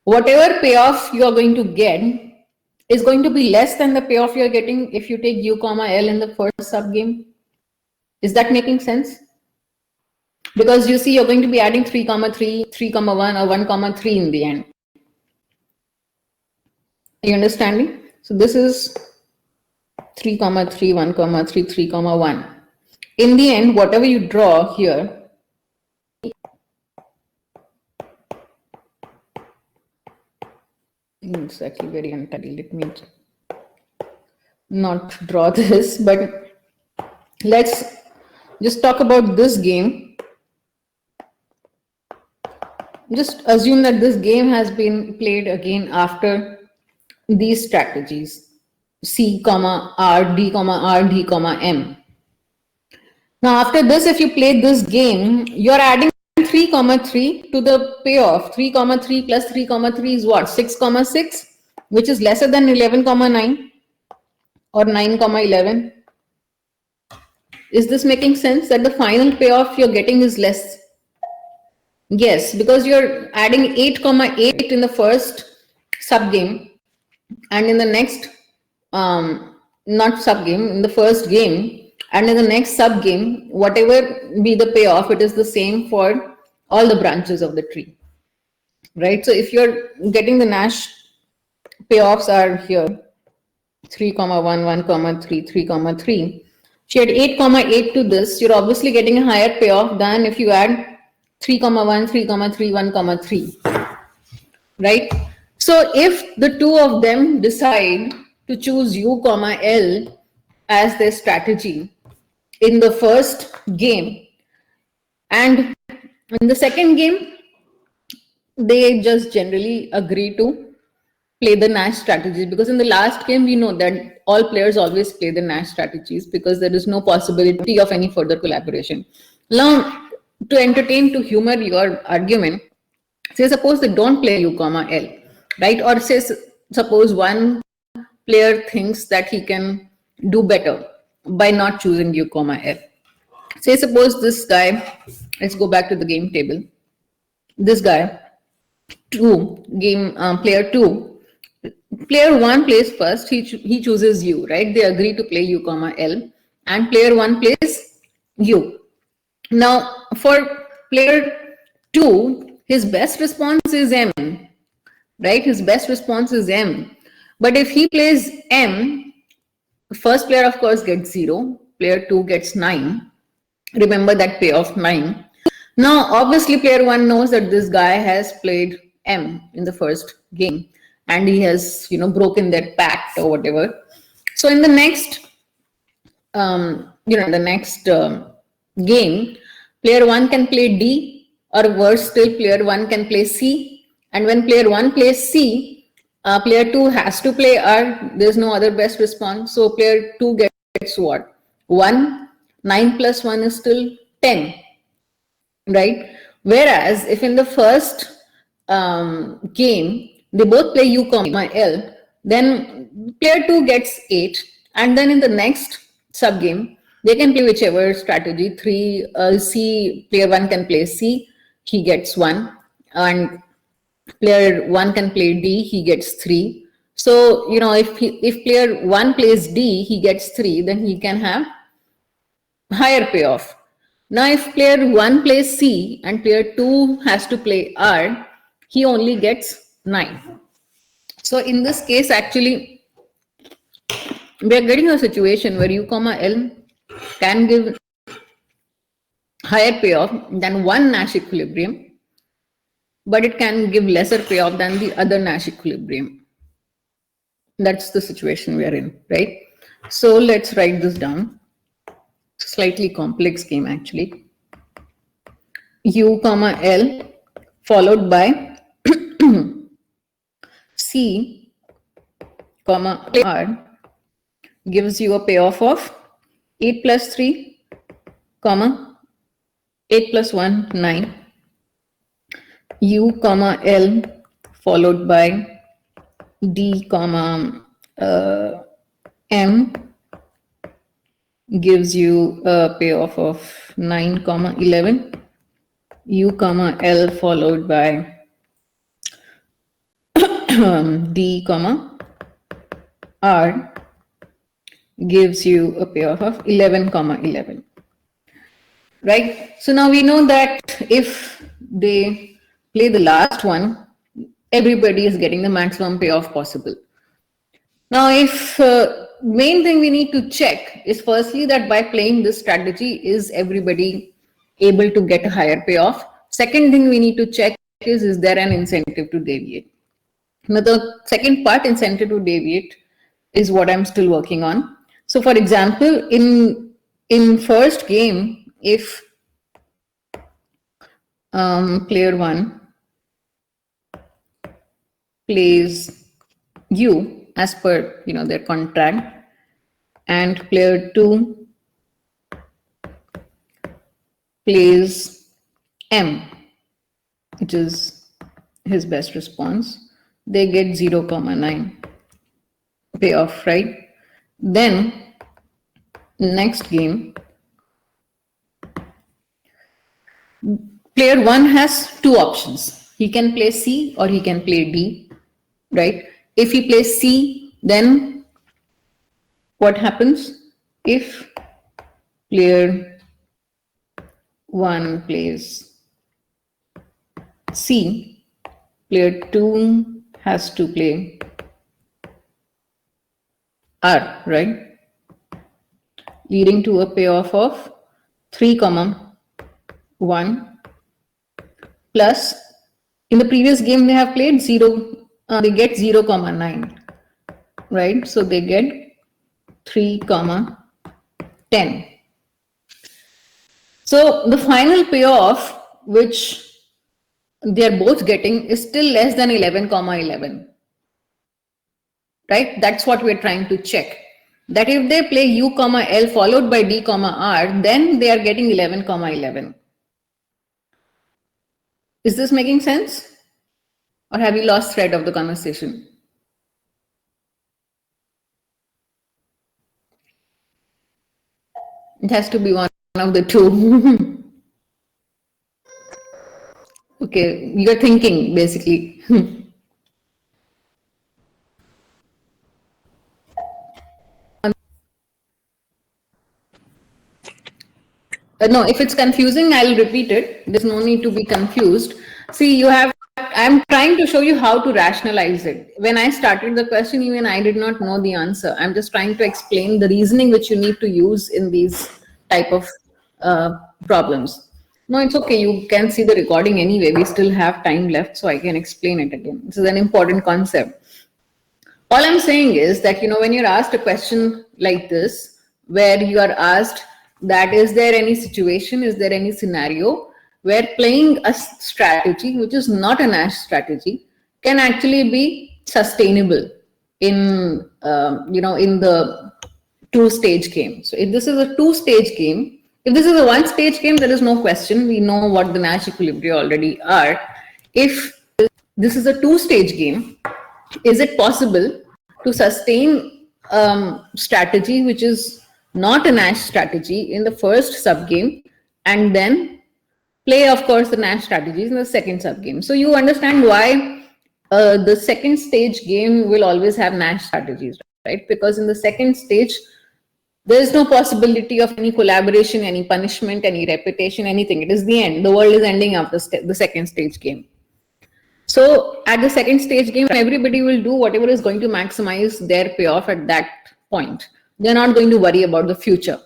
whatever payoff you are going to get is going to be less than the payoff you're getting if you take U, L in the first sub game. Is that making sense? Because you see, you're going to be adding 3, 3, 3, 1 or 1, 3 in the end. Are you understanding? So this is 3, 3, 1, 3, 3, 1. In the end, whatever you draw here, it's actually very untidy. Let me not draw this, but let's just talk about this game. Just assume that this game has been played again after these strategies: C, comma, R, D, comma, R, D, comma, M. Now, after this, if you play this game, you're adding 3, comma 3 to the payoff. 3, comma 3 plus 3, comma 3 is what? 6, comma 6, which is lesser than 11, comma 9 or 9, comma 11. Is this making sense that the final payoff you're getting is less? Yes, because you're adding 8, comma 8 in the first sub game, and in the next, not sub game, in the first game, and in the next sub game, whatever be the payoff, it is the same for all the branches of the tree, right? So if you're getting the Nash payoffs are here, 3, comma 1, 1, comma 3, 3, comma 3. If you add 8, comma 8 to this, you're obviously getting a higher payoff than if you add 3, comma 1, 3, comma 3, 1, comma 3, right? So if the two of them decide to choose U, comma L as their strategy in the first game, and in the second game, they just generally agree to play the Nash strategies, because in the last game, we know that all players always play the Nash strategies because there is no possibility of any further collaboration. Now, to entertain, to humor your argument, say suppose they don't play U, comma L, right? Or say suppose one player thinks that he can do better by not choosing U, comma L. Say suppose this guy, let's go back to the game table. This guy, player 2, player 1 plays first, he chooses U, right? They agree to play U, comma L, and player 1 plays U. Now, for player 2, his best response is M, right? His best response is M. But if he plays M, first player, of course, gets 0. Player 2 gets 9. Remember that payoff 9. Now, obviously, player 1 knows that this guy has played M in the first game, and he has, broken that pact or whatever. So in the next, game, player 1 can play D, or worse still, player 1 can play C. And when player 1 plays C, player 2 has to play R. There's no other best response. So player 2 gets what? 1. 9 plus 1 is still 10, right? Whereas if in the first game, they both play U, comma L, then player 2 gets 8. And then in the next sub game, they can play whichever strategy. C, player 1 can play C, he gets 1. And player 1 can play D, he gets 3. So, if player 1 plays D, he gets 3, then he can have higher payoff. Now, if player 1 plays C and player 2 has to play R, he only gets 9. So in this case, actually, we are getting a situation where U, comma L can give higher payoff than one Nash equilibrium, but it can give lesser payoff than the other Nash equilibrium. That's the situation we are in, right? So let's write this down. Slightly complex game, actually. U, comma L followed by C, comma R gives you a payoff of 8 plus 3, comma 8 plus 1, 9. U, comma L followed by D, comma M gives you a payoff of 9, comma 11. U, comma L followed by D, comma R gives you a payoff of 11, comma 11. Right? So now we know that if they play the last one, everybody is getting the maximum payoff possible. Now, if main thing we need to check is firstly that by playing this strategy, is everybody able to get a higher payoff? Second thing we need to check is there an incentive to deviate? Now, the second part, incentive to deviate, is what I'm still working on. So, for example, in first game, if player 1 plays U as per their contract, and player 2 plays M, which is his best response, they get 0,9 payoff, right? Then next game, player 1 has two options. He can play C or he can play D, right? If he plays C, then what happens? If player 1 plays C, player 2 has to play R, right? Leading to a payoff of 3,1 plus, in the previous game they have played 0, they get 0,9, right? So they get 3,10. So the final payoff which they are both getting is still less than 11,11, right? That's what we're trying to check. That if they play U, L followed by D, R, then they are getting 11,11. Is this making sense? Or have you lost thread of the conversation? It has to be one of the two. Okay, you're thinking basically. No, if it's confusing, I'll repeat it. There's no need to be confused. See, I'm trying to show you how to rationalize it. When I started the question, even I did not know the answer. I'm just trying to explain the reasoning which you need to use in these type of problems. No, it's okay. You can see the recording anyway. We still have time left, so I can explain it again. This is an important concept. All I'm saying is that, when you're asked a question like this, where you are asked that is there any situation, is there any scenario where playing a strategy which is not a Nash strategy can actually be sustainable in, in the two-stage game. So if this is a two-stage game, if this is a one-stage game, there is no question. We know what the Nash equilibria already are. If this is a two-stage game, is it possible to sustain strategy which is not a Nash strategy in the first subgame and then play, of course, the Nash strategies in the second subgame? So you understand why the second stage game will always have Nash strategies, right? Because in the second stage, there is no possibility of any collaboration, any punishment, any repetition, anything. It is the end. The world is ending after the second stage game. So at the second stage game, everybody will do whatever is going to maximize their payoff at that point. They're not going to worry about the future.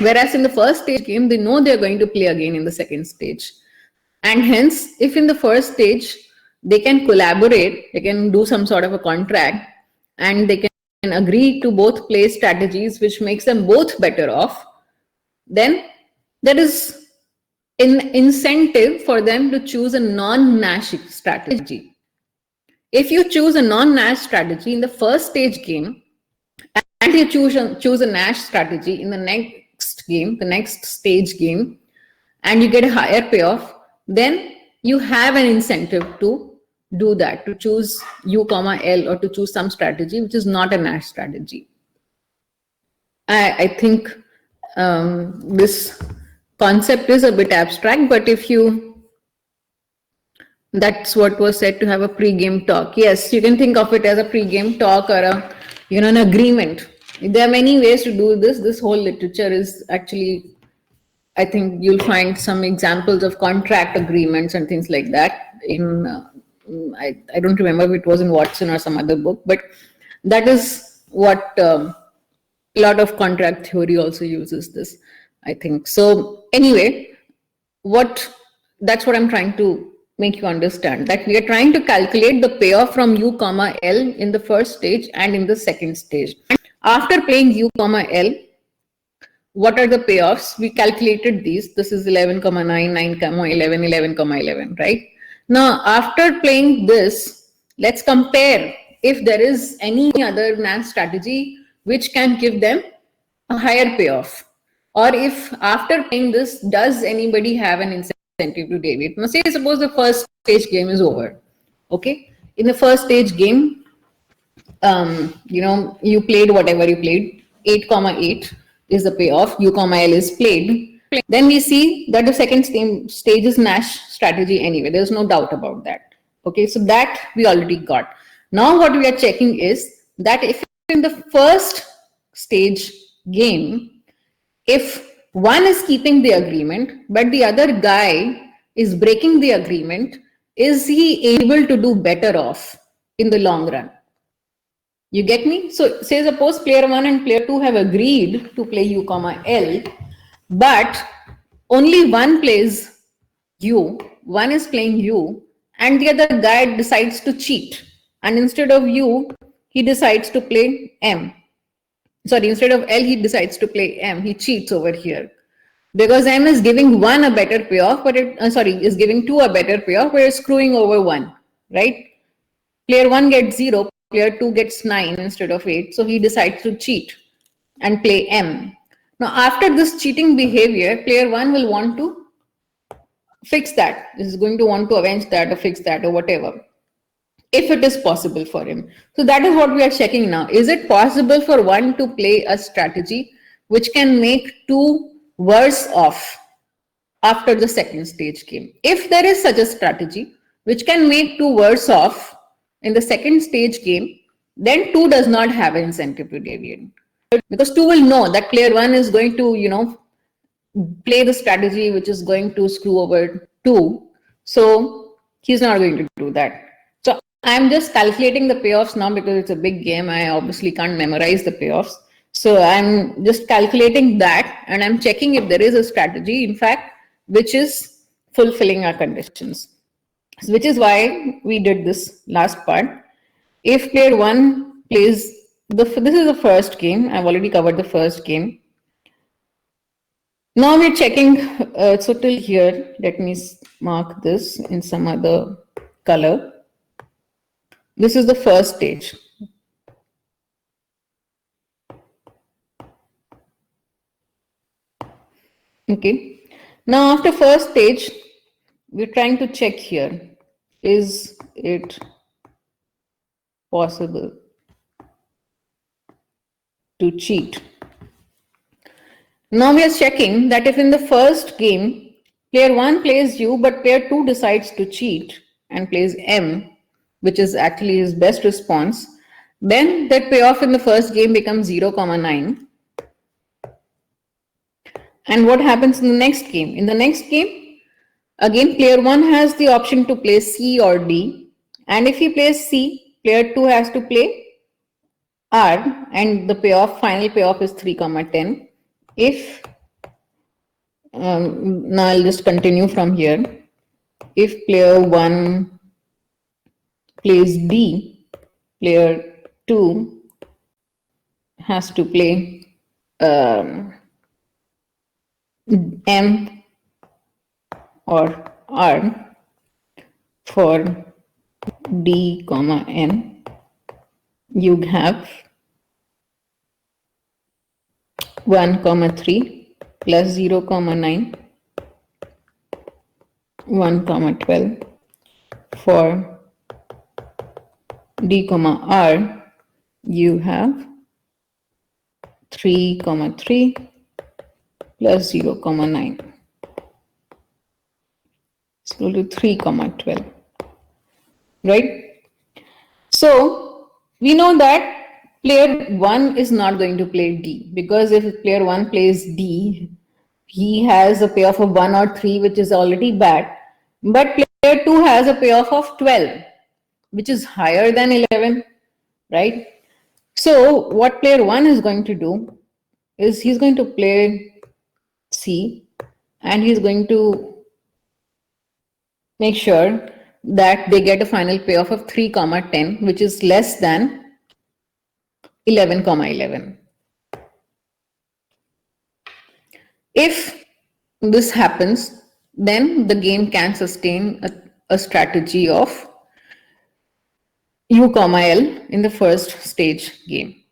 Whereas in the first stage game, they know they're going to play again in the second stage. And hence, if in the first stage, they can collaborate, they can do some sort of a contract, and they can agree to both play strategies which makes them both better off, then there is an incentive for them to choose a non-Nash strategy. If you choose a non-Nash strategy in the first stage game and you choose a Nash strategy in the next game, the next stage game, and you get a higher payoff, then you have an incentive to do that, to choose U, L, or to choose some strategy which is not a Nash strategy. I think this concept is a bit abstract, but that's what was said to have a pre-game talk. Yes, you can think of it as a pre-game talk or an agreement. There are many ways to do this. This whole literature is actually, I think you'll find some examples of contract agreements and things like that in, I don't remember if it was in Watson or some other book, but that is what a lot of contract theory also uses this, I think. So anyway, that's what I'm trying to make you understand, that we are trying to calculate the payoff from U, L in the first stage and in the second stage. After playing U, L, what are the payoffs? We calculated these. This is 11,9, 9,11, 11,11, right? Now, after playing this, let's compare if there is any other Nash strategy which can give them a higher payoff. Or if after playing this, does anybody have an incentive to deviate? Now, say suppose the first stage game is over. Okay. In the first stage game, you played whatever you played, 8,8 is the payoff, U, L is played. Then we see that the second stage is Nash strategy anyway. There's no doubt about that. Okay, so that we already got. Now what we are checking is that if in the first stage game, if one is keeping the agreement, but the other guy is breaking the agreement, is he able to do better off in the long run? You get me? So say suppose player 1 and player 2 have agreed to play U, L, but only one plays U, one is playing U, and the other guy decides to cheat. And instead of U, he decides to play M. Sorry, instead of L, he decides to play M. He cheats over here. Because M is giving one a better payoff, but is giving two a better payoff, but it's screwing over one, right? Player 1 gets 0, player 2 gets 9 instead of 8. So he decides to cheat and play M. Now, after this cheating behavior, player 1 will want to fix that. Is going to want to avenge that or fix that or whatever, if it is possible for him. So that is what we are checking now. Is it possible for one to play a strategy which can make two worse off after the second stage game? If there is such a strategy which can make two worse off in the second stage game, then two does not have an incentive to deviate. Because two will know that player 1 is going to, play the strategy which is going to screw over 2. So he's not going to do that. So I'm just calculating the payoffs now because it's a big game. I obviously can't memorize the payoffs. So I'm just calculating that and I'm checking if there is a strategy, in fact, which is fulfilling our conditions. Which is why we did this last part. If player 1 plays, this is the first game. I've already covered the first game. Now we're checking, so till here, let me mark this in some other color. This is the first stage. Okay. Now after first stage, we're trying to check here. Is it possible to cheat? Now we are checking that if in the first game, player 1 plays U, but player 2 decides to cheat and plays M, which is actually his best response, then that payoff in the first game becomes 0,9. And what happens in the next game? In the next game, again, player 1 has the option to play C or D. And if he plays C, player 2 has to play R, and the final payoff is 3,10. If now I'll just continue from here. If player 1 plays D, player 2 has to play M or R for D, N. You have 1,3 plus 0,9, 1,12 for D, R. You have 3,3 plus 0,9. It's equal to 3,12. Right? So we know that player 1 is not going to play D, because if player 1 plays D, he has a payoff of 1 or 3, which is already bad. But player 2 has a payoff of 12, which is higher than 11, right? So what player 1 is going to do is he's going to play C, and he's going to make sure that they get a final payoff of 3,10, which is less than 11,11. If this happens, then the game can sustain a strategy of U comma L in the first stage game.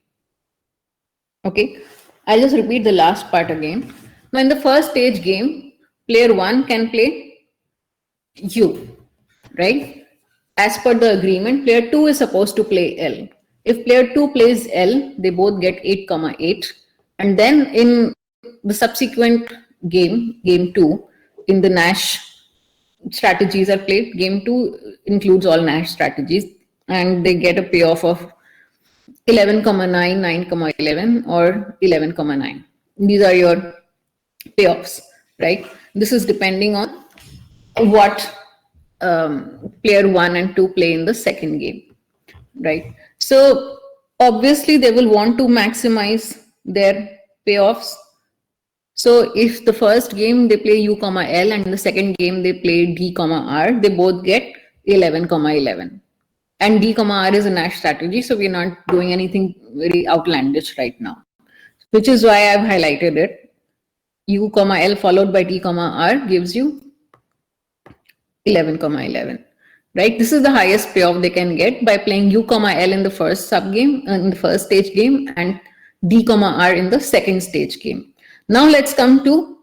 Okay, I'll just repeat the last part again. Now, in the first stage game, player 1 can play U, right? As per the agreement, player 2 is supposed to play L. If player 2 plays L, they both get 8, comma 8. And then in the subsequent game 2, in the Nash strategies are played. Game 2 includes all Nash strategies, and they get a payoff of 11, 9, 9, 11, or 11, 9. These are your payoffs, right? This is depending on what player 1 and 2 play in the second game, right? So obviously they will want to maximize their payoffs. So if the first game they play U comma L and the second game they play D comma R, they both get 11 comma 11. And D comma R is a Nash strategy, so we're not doing anything very outlandish right now, which is why I've highlighted it. U comma L followed by D comma R gives you 11 comma 11, right? This is the highest payoff they can get by playing U comma L in the first sub game, in the first stage game, and D comma R in the second stage game. Now let's come to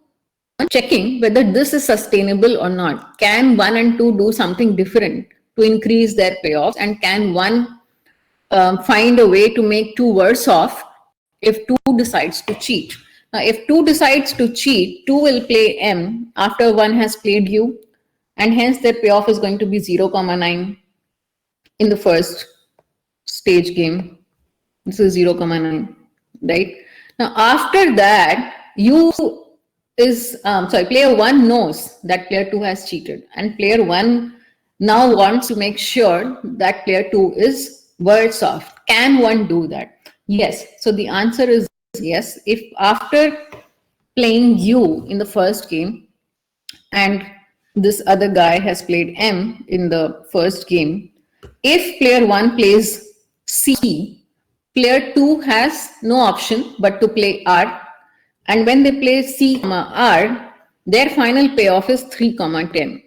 checking whether this is sustainable or not. Can 1 and 2 do something different to increase their payoffs, and can 1 find a way to make 2 worse off if 2 decides to cheat? Now, if 2 decides to cheat, 2 will play M after 1 has played U, and hence their payoff is going to be 0, 9 in the first stage game. This is 0, 9, right? Now, after that, U is, player 1 knows that player 2 has cheated, and player 1 now wants to make sure that player 2 is worse off. Can 1 do that? Yes. So the answer is yes. If after playing U in the first game, and this other guy has played M in the first game, if player 1 plays C, player 2 has no option but to play R. And when they play C, R, their final payoff is 3, 10.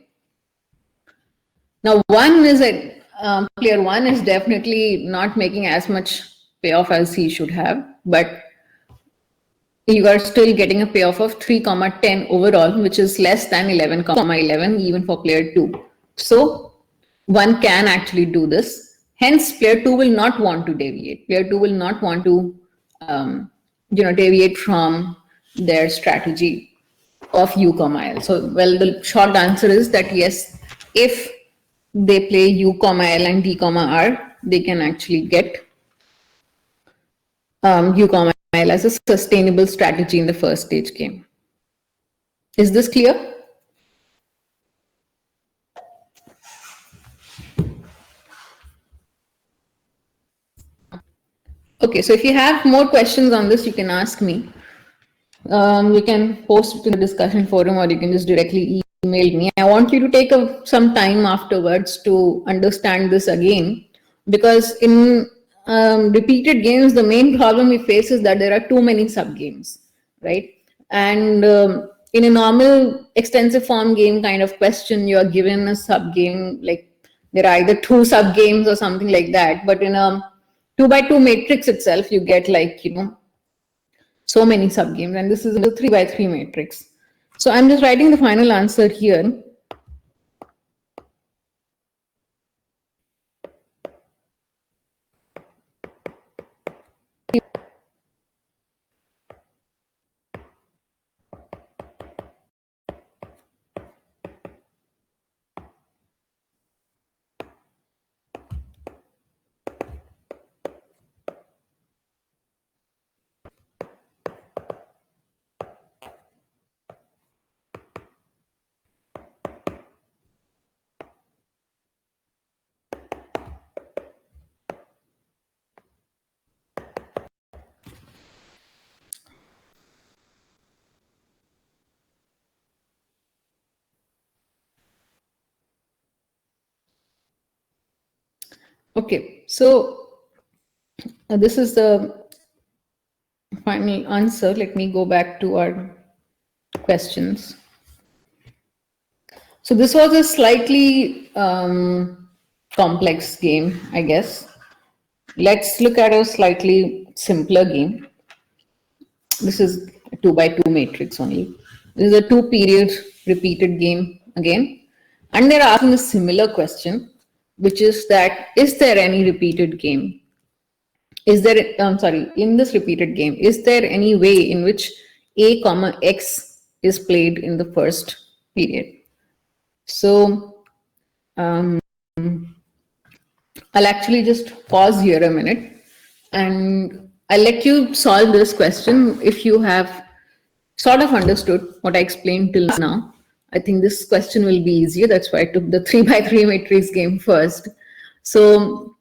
Now, player 1 is definitely not making as much payoff as he should have, but you are still getting a payoff of 3, 10 overall, which is less than 11, 11 even for player 2. So 1 can actually do this. Hence, player 2 will not want to deviate. Player 2 will not want to deviate from their strategy of U comma L. So, well, the short answer is that yes, if they play U comma L and D comma R, they can actually get U comma L as a sustainable strategy in the first stage game. Is this clear? Okay, so if you have more questions on this, you can ask me. You can post it in the discussion forum, or you can just directly email me. I want you to take some time afterwards to understand this again, because in repeated games, the main problem we face is that there are too many sub games, right? And in a normal extensive form game kind of question, you are given a sub game, like there are either 2 sub games or something like that. But in a 2 by 2 matrix itself, you get like, so many sub games, and this is a 3 by 3 matrix. So I'm just writing the final answer here. Okay, so this is the final answer. Let me go back to our questions. So this was a slightly complex game, I guess. Let's look at a slightly simpler game. This is a 2 by 2 matrix only. This is a 2 period repeated game again. And they're asking a similar question, which is that, is there any repeated game? Is there, I'm sorry, in this repeated game, is there any way in which a comma x is played in the first period? So I'll actually just pause here a minute and I'll let you solve this question if you have sort of understood what I explained till now. I think this question will be easier. That's why I took the 3 by 3 matrix game first. So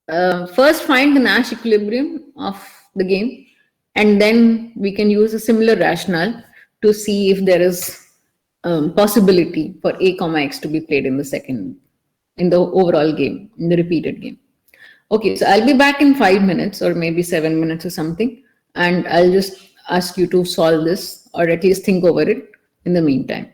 first find the Nash equilibrium of the game, and then we can use a similar rationale to see if there is possibility for a comma x to be played in the second, in the overall game, in the repeated game. Okay, so I'll be back in 5 minutes or maybe 7 minutes or something, and I'll just ask you to solve this or at least think over it in the meantime.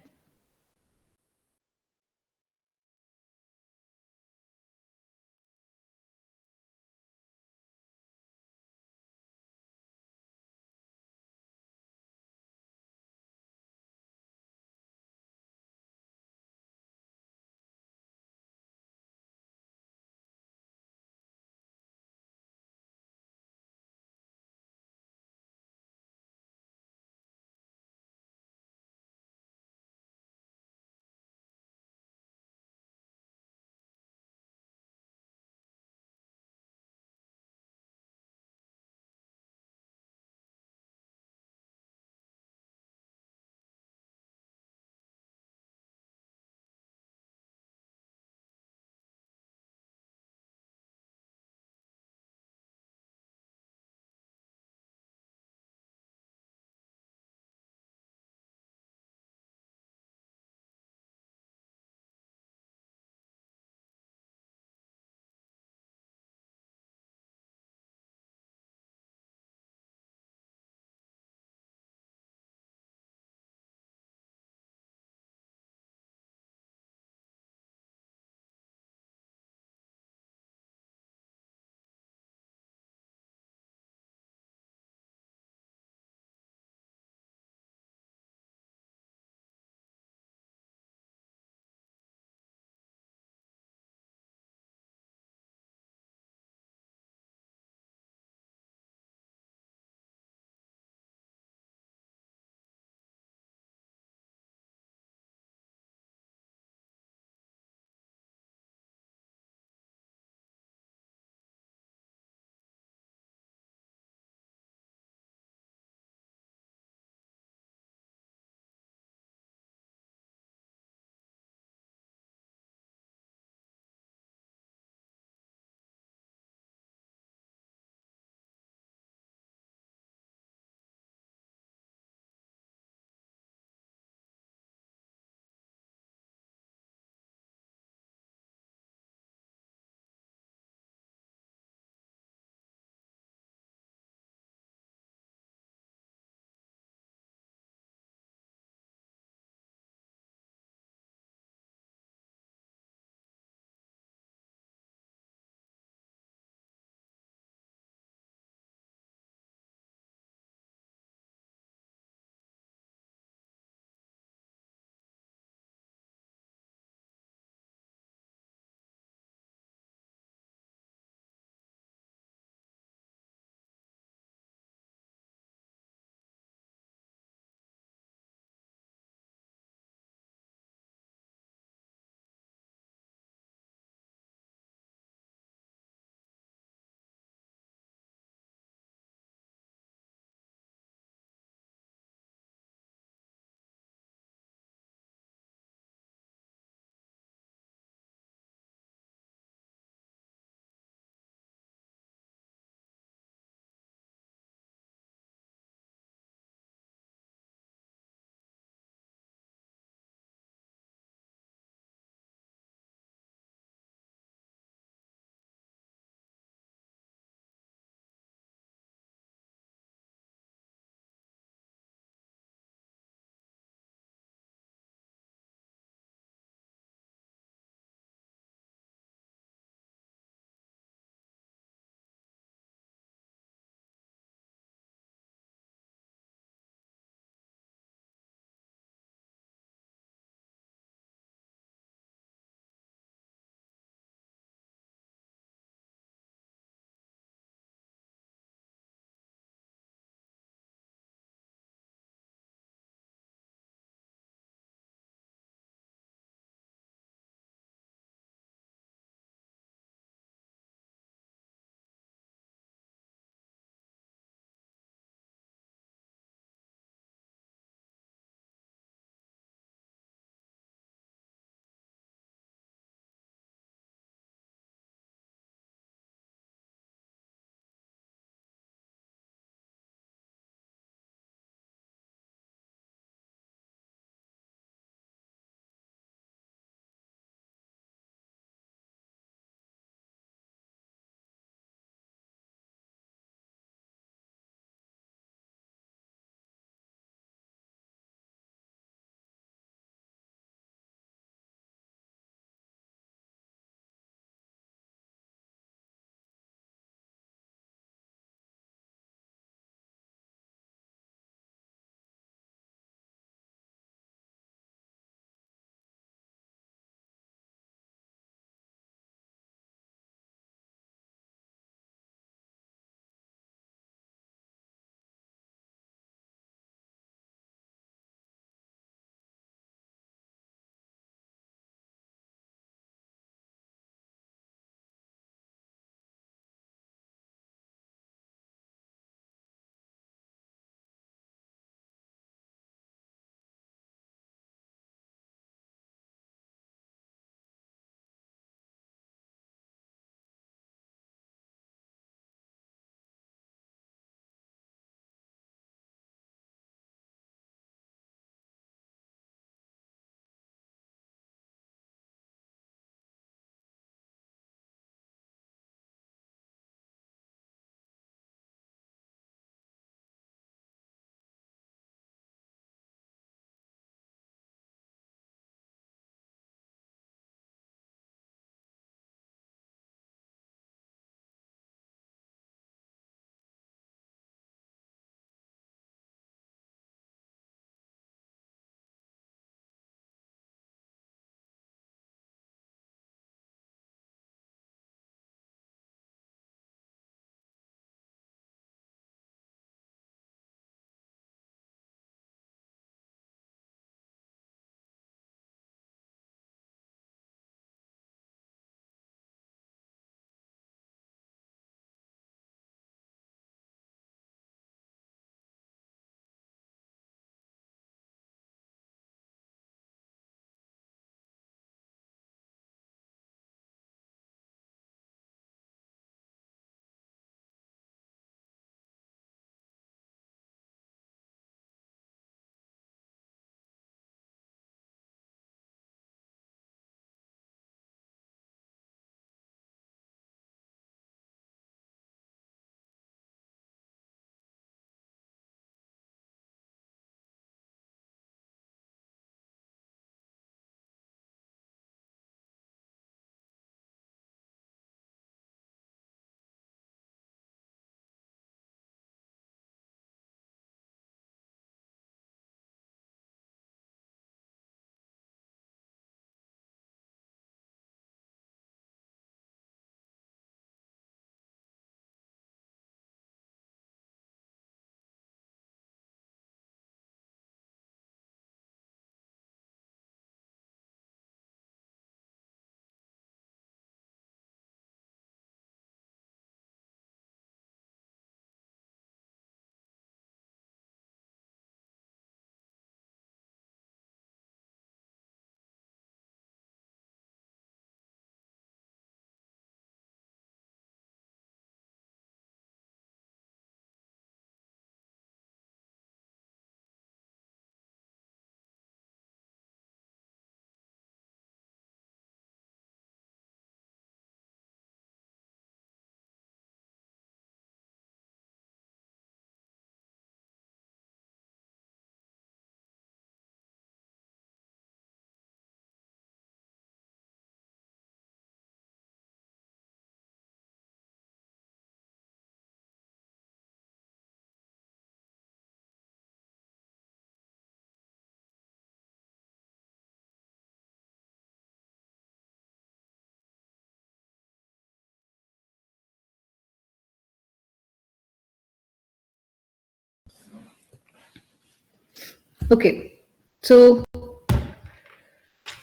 Okay, so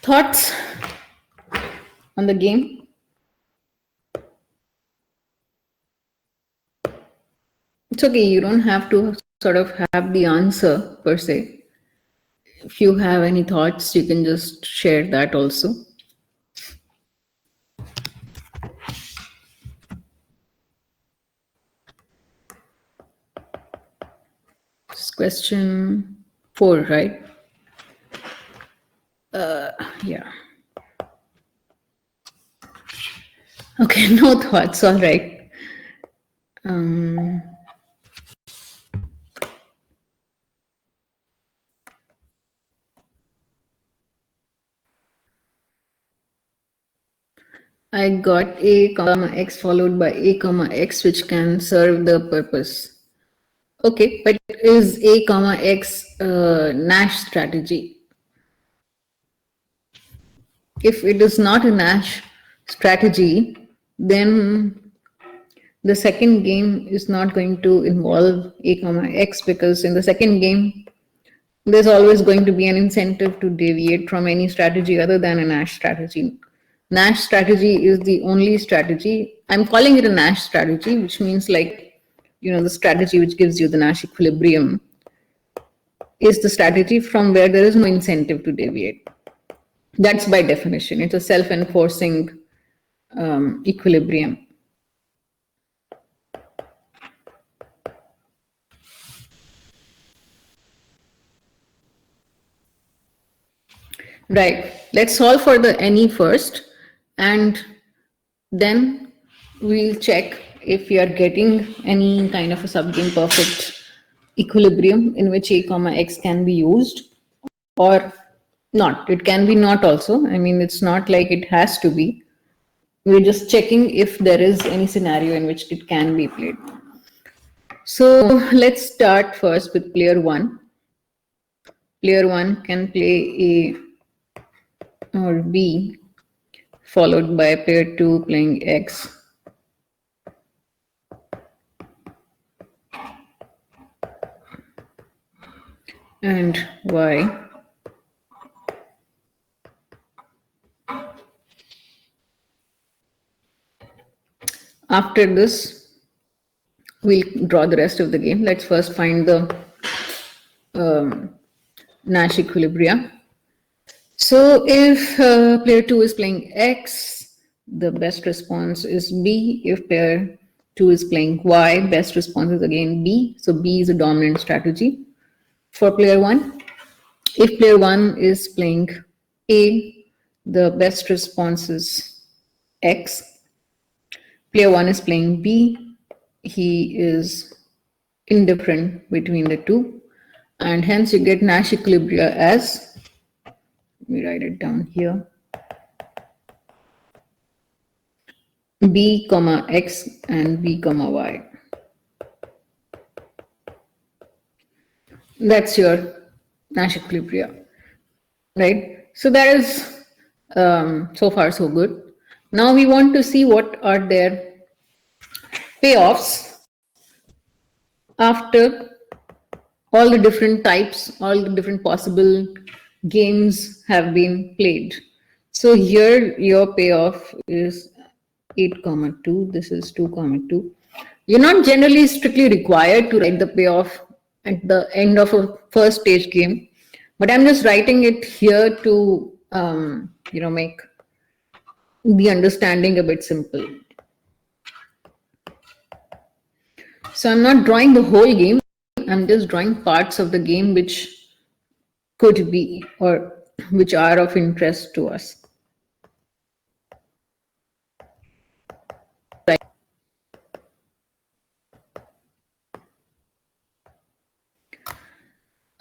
thoughts on the game? It's okay, you don't have to sort of have the answer per se. If you have any thoughts, you can just share that also. It's question 4, right? Yeah. Okay, no thoughts, all right. Um, I got a comma x followed by a comma x, which can serve the purpose. Okay, but is a comma x Nash strategy? If it is not a Nash strategy, then the second game is not going to involve a comma x, because in the second game there's always going to be an incentive to deviate from any strategy other than a Nash strategy. Nash strategy is the only strategy. I'm calling it a Nash strategy, which means, like, the strategy which gives you the Nash equilibrium is the strategy from where there is no incentive to deviate. That's by definition. It's a self-enforcing equilibrium. Right. Let's solve for the any first, and then we'll check if we are getting any kind of a subgame perfect equilibrium in which a comma x can be used or not. It can be not also. I mean, it's not like it has to be. We're just checking if there is any scenario in which it can be played. So let's start first with player one. Player one can play A or B, followed by player two playing X. And Y. After this, we'll draw the rest of the game. Let's first find the Nash equilibria. So if player 2 is playing X, the best response is B. If player 2 is playing Y, best response is again B. So B is a dominant strategy for player 1. If player 1 is playing A, the best response is X. Player 1 is playing B. He is indifferent between the two. And hence you get Nash equilibria as, let me write it down here, B comma X and B comma Y. That's your Nash equilibria, right? So that is so far so good. Now we want to see what are their payoffs after all the different types, all the different possible games have been played. So here your payoff is 8 comma 2. This is 2 comma 2. You're not generally strictly required to write the payoff at the end of a first stage game, but I'm just writing it here to make the understanding a bit simple. So I'm not drawing the whole game. I'm just drawing parts of the game which could be or which are of interest to us.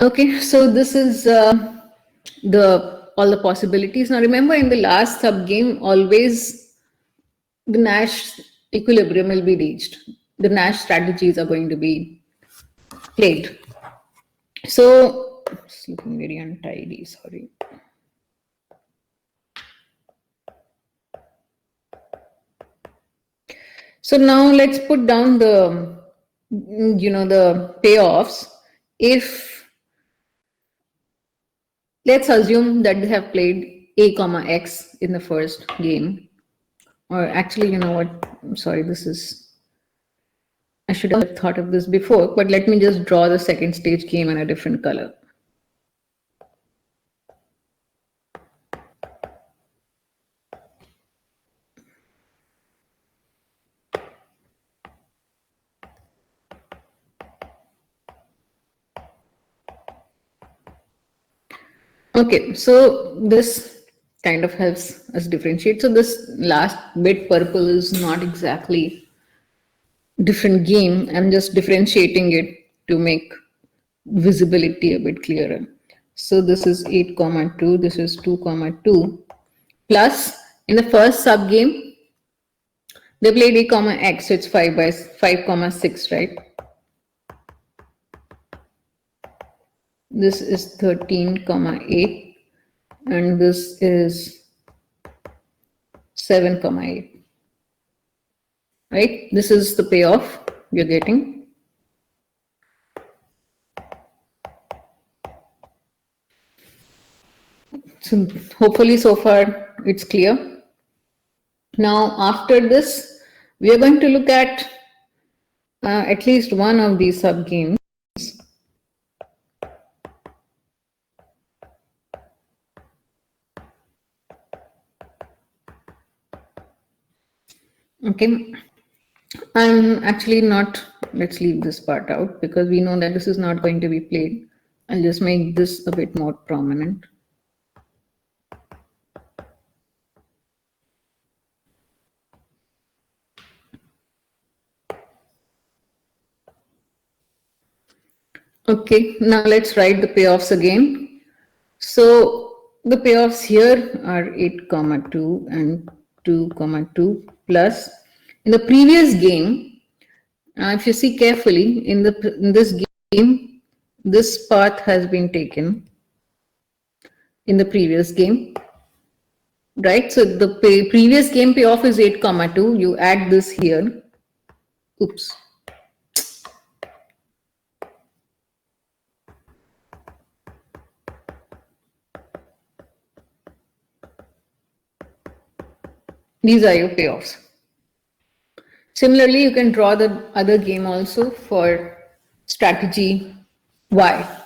Okay, so this is the all the possibilities. Now remember, in the last sub game, always the Nash equilibrium will be reached. The Nash strategies are going to be played. So it's looking very untidy, sorry. So now let's put down the the payoffs. If Let's assume that they have played a comma x in the first game. Or actually, you know what? I'm sorry, this is, I should have thought of this before, but let me just draw the second stage game in a different color. Okay, so this kind of helps us differentiate. So this last bit purple is not exactly different game. I'm just differentiating it to make visibility a bit clearer. So this is 8 comma 2, this is 2 comma 2 plus in the first sub game they played a comma x, so it's 5 by 5 comma 6, right? This is 13 comma 8 and this is 7 comma 8, right? This is the payoff you're getting. So hopefully so far it's clear. Now after this we are going to look at least one of these sub games. Okay, I'm actually not, let's leave this part out because we know that this is not going to be played. I'll just make this a bit more prominent. Okay, now let's write the payoffs again. So the payoffs here are 8 comma 2 and 2 comma 2 plus in the previous game, if you see carefully in this game, this path has been taken in the previous game, right? So the previous game payoff is 8 comma 2. You add this here. Oops. These are your payoffs. Similarly, you can draw the other game also for strategy Y.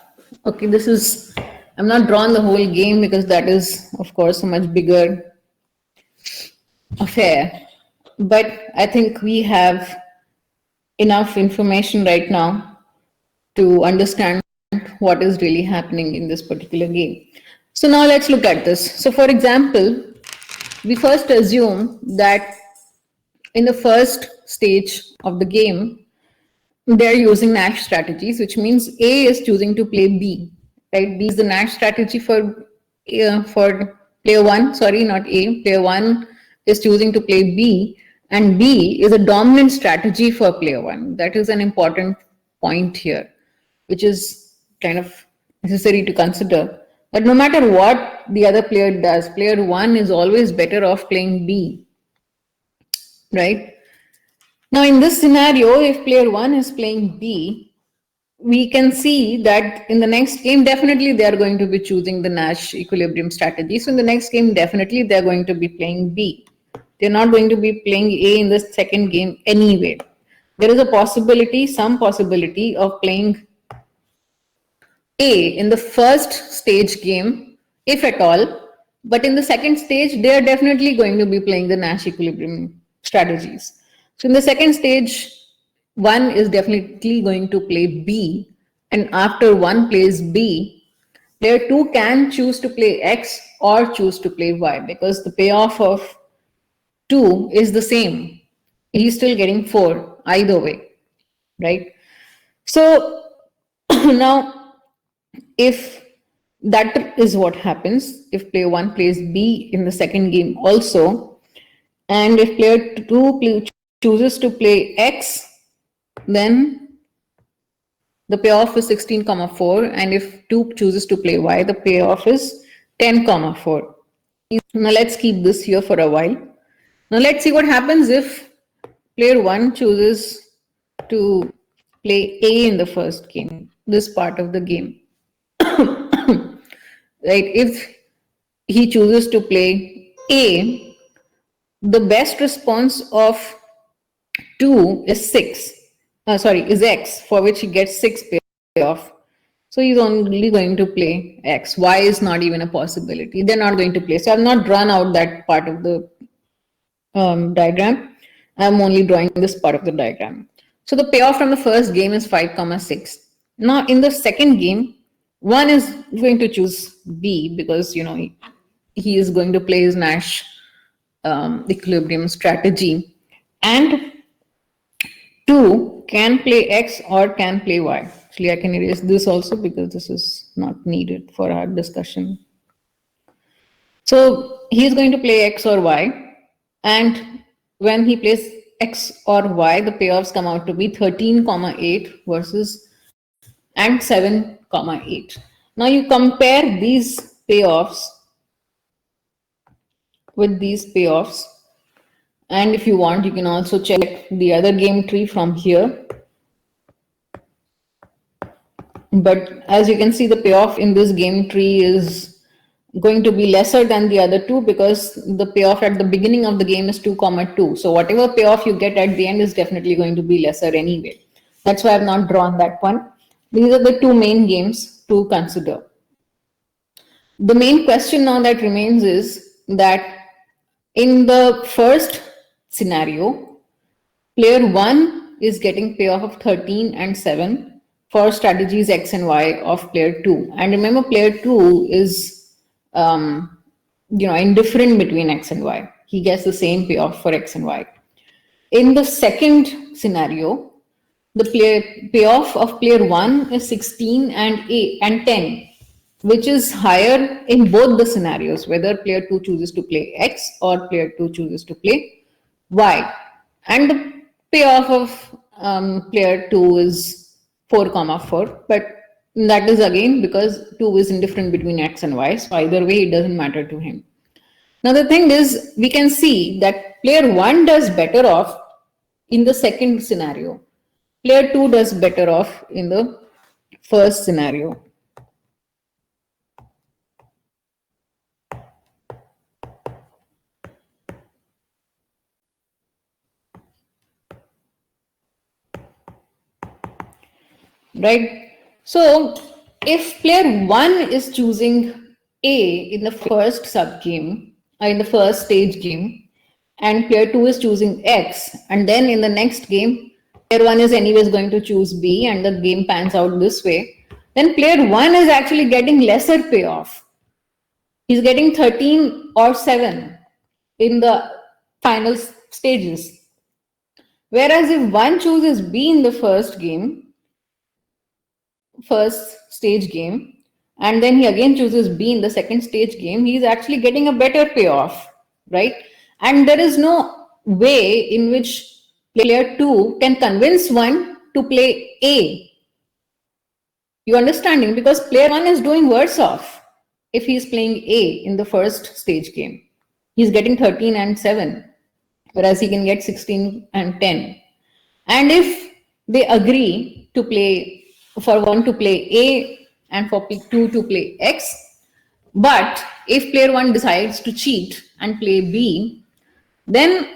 Okay, this is, I'm not drawing the whole game because that is, of course, a much bigger affair. But I think we have enough information right now to understand what is really happening in this particular game. So now let's look at this. So for example, we first assume that in the first stage of the game, they're using Nash strategies, which means A is choosing to play B, right? B is the Nash strategy for player one, sorry, not A. Player one is choosing to play B, and B is a dominant strategy for player one. That is an important point here, which is kind of necessary to consider. That no matter what the other player does, player one is always better off playing B, right? Now, in this scenario, if player one is playing B, we can see that in the next game, definitely they are going to be choosing the Nash equilibrium strategy. So in the next game, definitely they're going to be playing B. They're not going to be playing A in the second game anyway. There is a possibility, some possibility of playing A in the first stage game, if at all. But in the second stage, they are definitely going to be playing the Nash equilibrium strategies. So in the second stage, one is definitely going to play B. And after one plays B, player two can choose to play X or choose to play Y because the payoff of 2 is the same. He's still getting 4 either way, right? So now, if that is what happens, if player 1 plays B in the second game also, and if player 2 chooses to play X, then the payoff is 16 comma 4, and if 2 chooses to play Y, the payoff is 10 comma 4. Now let's keep this here for a while. Now let's see what happens if player 1 chooses to play A in the first game, this part of the game. right? If he chooses to play A, the best response of 2 is 6. Is X, for which he gets 6 payoff. So he's only going to play X. Y is not even a possibility. They're not going to play. So I've not drawn out that part of the diagram. I'm only drawing this part of the diagram. So the payoff from the first game is 5, 6. Now in the second game, one is going to choose B because he is going to play his Nash equilibrium strategy, and 2 can play X or can play Y. Actually, I can erase this also because this is not needed for our discussion. So he is going to play X or Y, and when he plays X or Y, the payoffs come out to be 13,8 versus and 7,8. Now you compare these payoffs with these payoffs, and if you want, you can also check the other game tree from here. But as you can see, the payoff in this game tree is going to be lesser than the other two because the payoff at the beginning of the game is 2,2. So whatever payoff you get at the end is definitely going to be lesser anyway. That's why I've not drawn that one. These are the two main games to consider. The main question now that remains is that in the first scenario, player 1 is getting payoff of 13 and 7 for strategies X and Y of player 2. And remember, player 2 is indifferent between X and Y. He gets the same payoff for X and Y. In the second scenario, the payoff of player 1 is 16 and 10, which is higher in both the scenarios, whether player 2 chooses to play X or player 2 chooses to play Y. And the payoff of player 2 is 4,4, but that is again because 2 is indifferent between X and Y, so either way it doesn't matter to him. Now the thing is, we can see that player 1 does better off in the second scenario. Player 2 does better off in the first scenario. Right? So if player 1 is choosing A in the first sub game, in the first stage game, and player 2 is choosing X, and then in the next game, player 1 is anyways going to choose B, and the game pans out this way, then player 1 is actually getting lesser payoff. He's getting 13 or 7 in the final stages. Whereas if 1 chooses B in the first stage game, and then he again chooses B in the second stage game, he's actually getting a better payoff, right? And there is no way in which player 2 can convince 1 to play A. You understanding? Because player 1 is doing worse off if he's playing A in the first stage game. He's getting 13 and 7, whereas he can get 16 and 10. And if they agree to play, for 1 to play A and for 2 to play X, but if player 1 decides to cheat and play B, then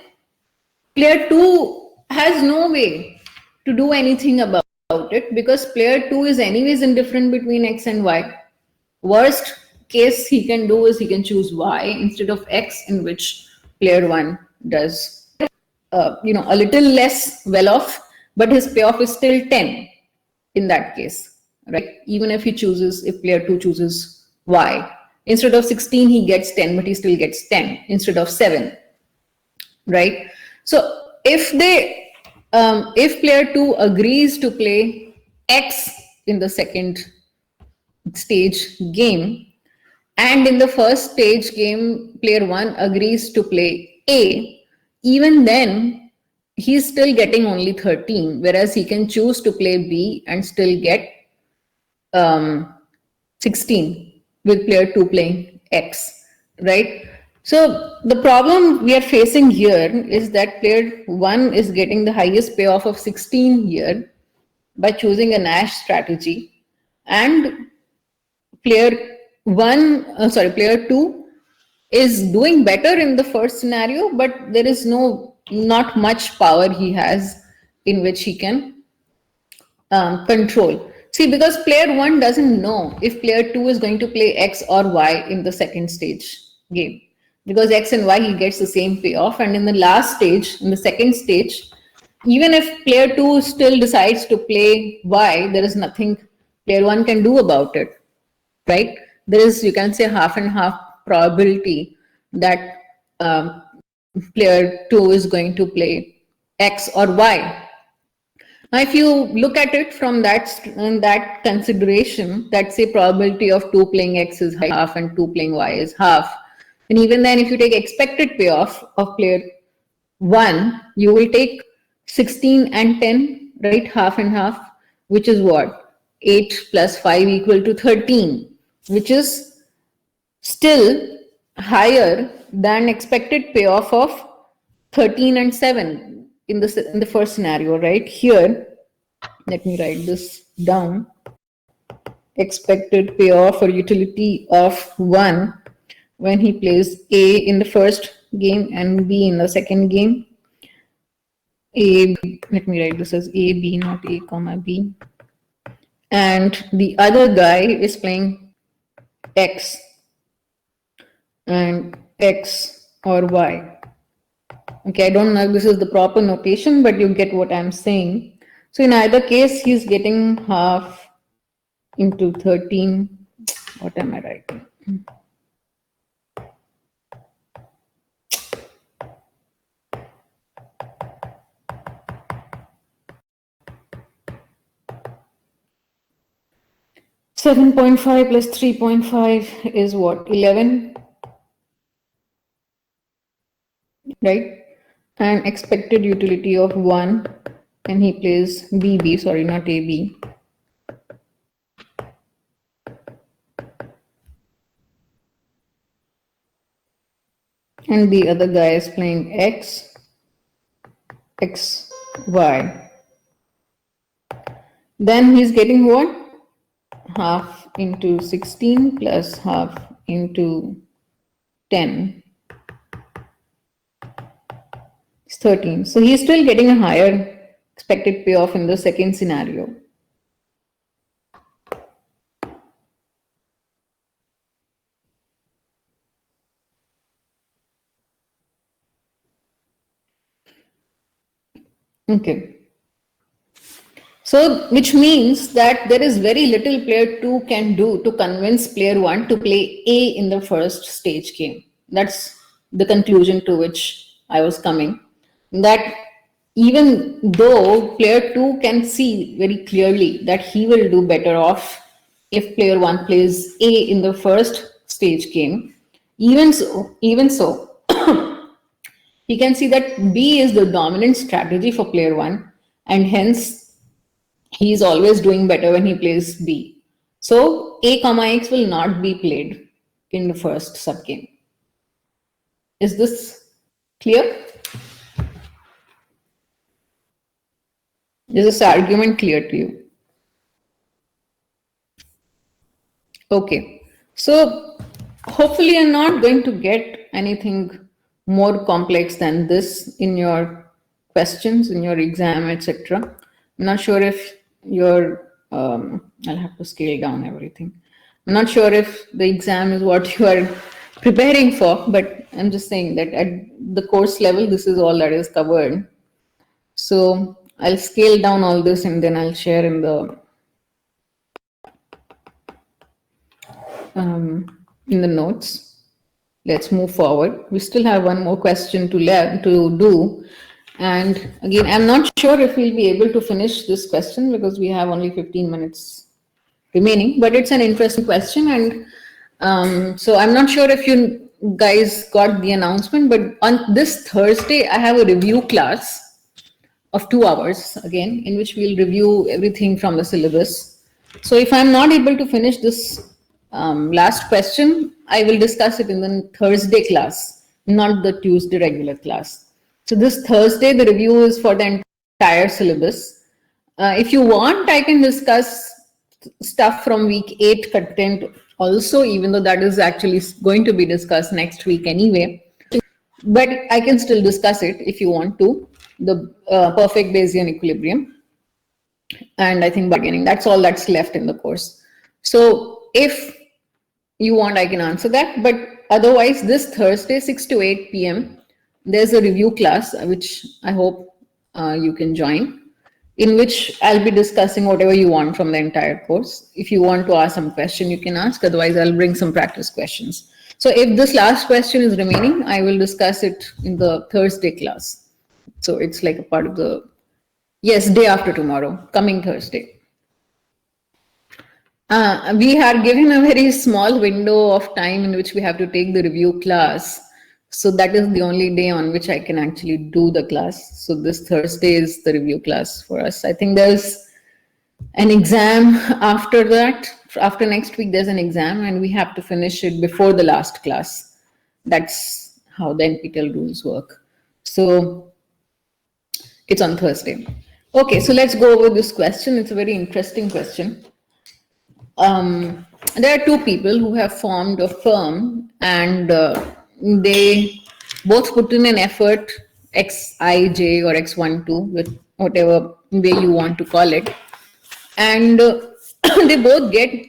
player 2 has no way to do anything about it because player 2 is anyways indifferent between X and Y. Worst case he can do is he can choose Y instead of X, in which player 1 does a little less well off, but his payoff is still 10 in that case, right? Even if player 2 chooses Y, instead of 16 he gets 10, but he still gets 10 instead of 7, right? So if player 2 agrees to play X in the second stage game, and in the first stage game player 1 agrees to play A, even then he's still getting only 13, whereas he can choose to play B and still get 16 with player 2 playing X, right? So the problem we are facing here is that player 1 is getting the highest payoff of 16 here by choosing a Nash strategy, and player player 2 is doing better in the first scenario, but there is not much power he has in which he can control. See, because player 1 doesn't know if player 2 is going to play X or Y in the second stage game. Because X and Y, he gets the same payoff. And in the last stage, in the second stage, even if player 2 still decides to play Y, there is nothing player 1 can do about it, right? There is, you can say, half and half probability that player 2 is going to play X or Y. Now, if you look at it from that consideration, that say probability of 2 playing X is half and 2 playing Y is half, and even then, if you take expected payoff of player 1, you will take 16 and 10, right? Half and half, which is what? 8 plus 5 equal to 13, which is still higher than expected payoff of 13 and 7 in the first scenario, right? Here, let me write this down. Expected payoff or utility of 1 when he plays A in the first game and B in the second game. A, let me write this as A, B, not A, comma, B. And the other guy is playing X and X or Y. Okay, I don't know if this is the proper notation, but you get what I'm saying. So in either case, he's getting half into 13. What am I writing? $7.5 plus 3.5 is what? 11, right? And expected utility of 1, and he plays BB, sorry, not AB. And the other guy is playing X, X, Y. Then he's getting what? Half into 16 plus half into 10. It's 13. So he's still getting a higher expected payoff in the second scenario. Okay. So, which means that there is very little player 2 can do to convince player 1 to play A in the first stage game. That's the conclusion to which I was coming. That even though player 2 can see very clearly that he will do better off if player 1 plays A in the first stage game, even so, he can see that B is the dominant strategy for player 1, and hence he is always doing better when he plays B. So A comma X will not be played in the first subgame. Is this clear? Is this argument clear to you? Okay. So hopefully you're not going to get anything more complex than this in your questions, in your exam, etc. I'm not sure if I'll have to scale down everything. I'm not sure if the exam is what you are preparing for, but I'm just saying that at the course level, this is all that is covered. So I'll scale down all this and then I'll share in the notes. Let's move forward. We still have one more question to do. And again, I'm not sure if we'll be able to finish this question because we have only 15 minutes remaining, but it's an interesting question. And so I'm not sure if you guys got the announcement, but on this Thursday, I have a review class of 2 hours again, in which we'll review everything from the syllabus. So if I'm not able to finish this last question, I will discuss it in the Thursday class, not the Tuesday regular class. So this Thursday, the review is for the entire syllabus. If you want, I can discuss stuff from week 8 content also, even though that is actually going to be discussed next week anyway. But I can still discuss it if you want to. The perfect Bayesian equilibrium. And I think bargaining, that's all that's left in the course. So if you want, I can answer that. But otherwise, this Thursday, 6 to 8 p.m., there's a review class, which I hope you can join, in which I'll be discussing whatever you want from the entire course. If you want to ask some question, you can ask. Otherwise, I'll bring some practice questions. So if this last question is remaining, I will discuss it in the Thursday class. So it's like a part of the, yes, day after tomorrow, coming Thursday. We are given a very small window of time in which we have to take the review class. So that is the only day on which I can actually do the class. So this Thursday is the review class for us. I think there's an exam after that. After next week, there's an exam and we have to finish it before the last class. That's how the NPTEL rules work. So it's on Thursday. Okay, so let's go over this question. It's a very interesting question. There are two people who have formed a firm and they both put in an effort, Xij or X12, with whatever way you want to call it. And they both get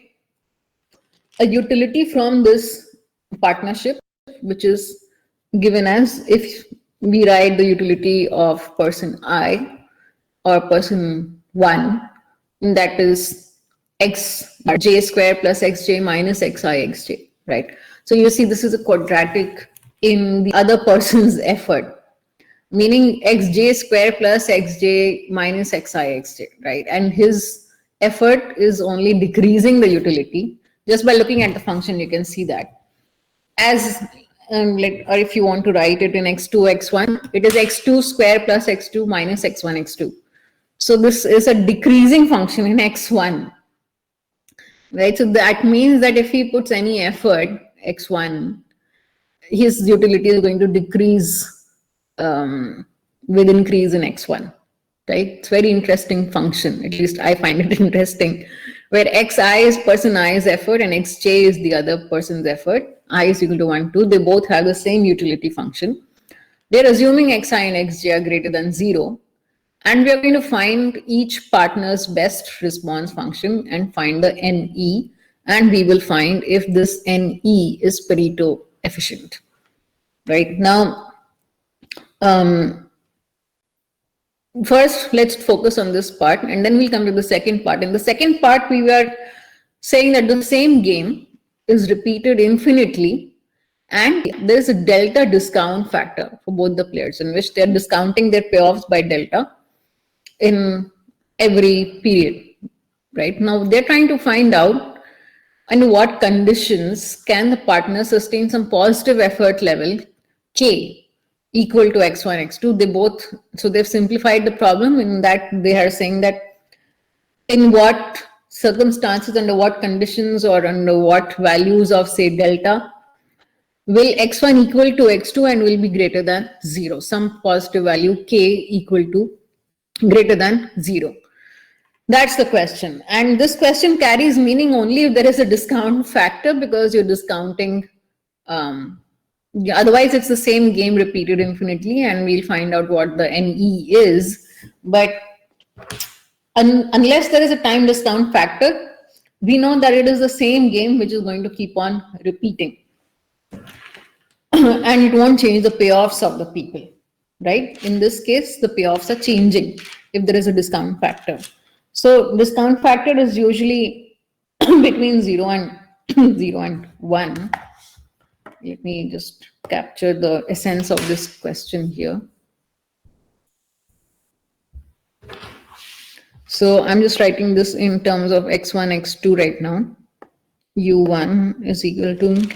a utility from this partnership, which is given as if we write the utility of person I or person 1, that is xj square plus xj minus xij, right? So you see this is a quadratic in the other person's effort, meaning xj square plus xj minus xij, right? And his effort is only decreasing the utility. Just by looking at the function, you can see that. As like, or if you want to write it in x2, x1, it is x2 square plus x2 minus x1, x2. So this is a decreasing function in x1, right? So that means that if he puts any effort, x1, his utility is going to decrease with increase in x1, right? It's very interesting function. At least I find it interesting, where xi is person i's effort and xj is the other person's effort. I is equal to 1, 2. They both have the same utility function. They're assuming xi and xj are greater than 0. And we are going to find each partner's best response function and find the NE. And we will find if this NE is Pareto efficient. Right now, first, let's focus on this part and then we'll come to the second part. In the second part, we were saying that the same game is repeated infinitely and there's a delta discount factor for both the players in which they're discounting their payoffs by delta in every period, right? Now they're trying to find out under what conditions can the partner sustain some positive effort level K equal to x1, x2. They both, so they've simplified the problem in that they are saying that in what circumstances, under what conditions or under what values of say delta will x1 equal to x2 and will be greater than 0, some positive value K equal to greater than 0. That's the question. And this question carries meaning only if there is a discount factor, because you're discounting, otherwise it's the same game repeated infinitely and we'll find out what the NE is. But unless there is a time discount factor, we know that it is the same game which is going to keep on repeating. And it won't change the payoffs of the people, right? In this case, the payoffs are changing if there is a discount factor. So discount factor is usually between 0 and 0 and 1. Let me just capture the essence of this question here. So I'm just writing this in terms of x1, x2 right now. u1 is equal to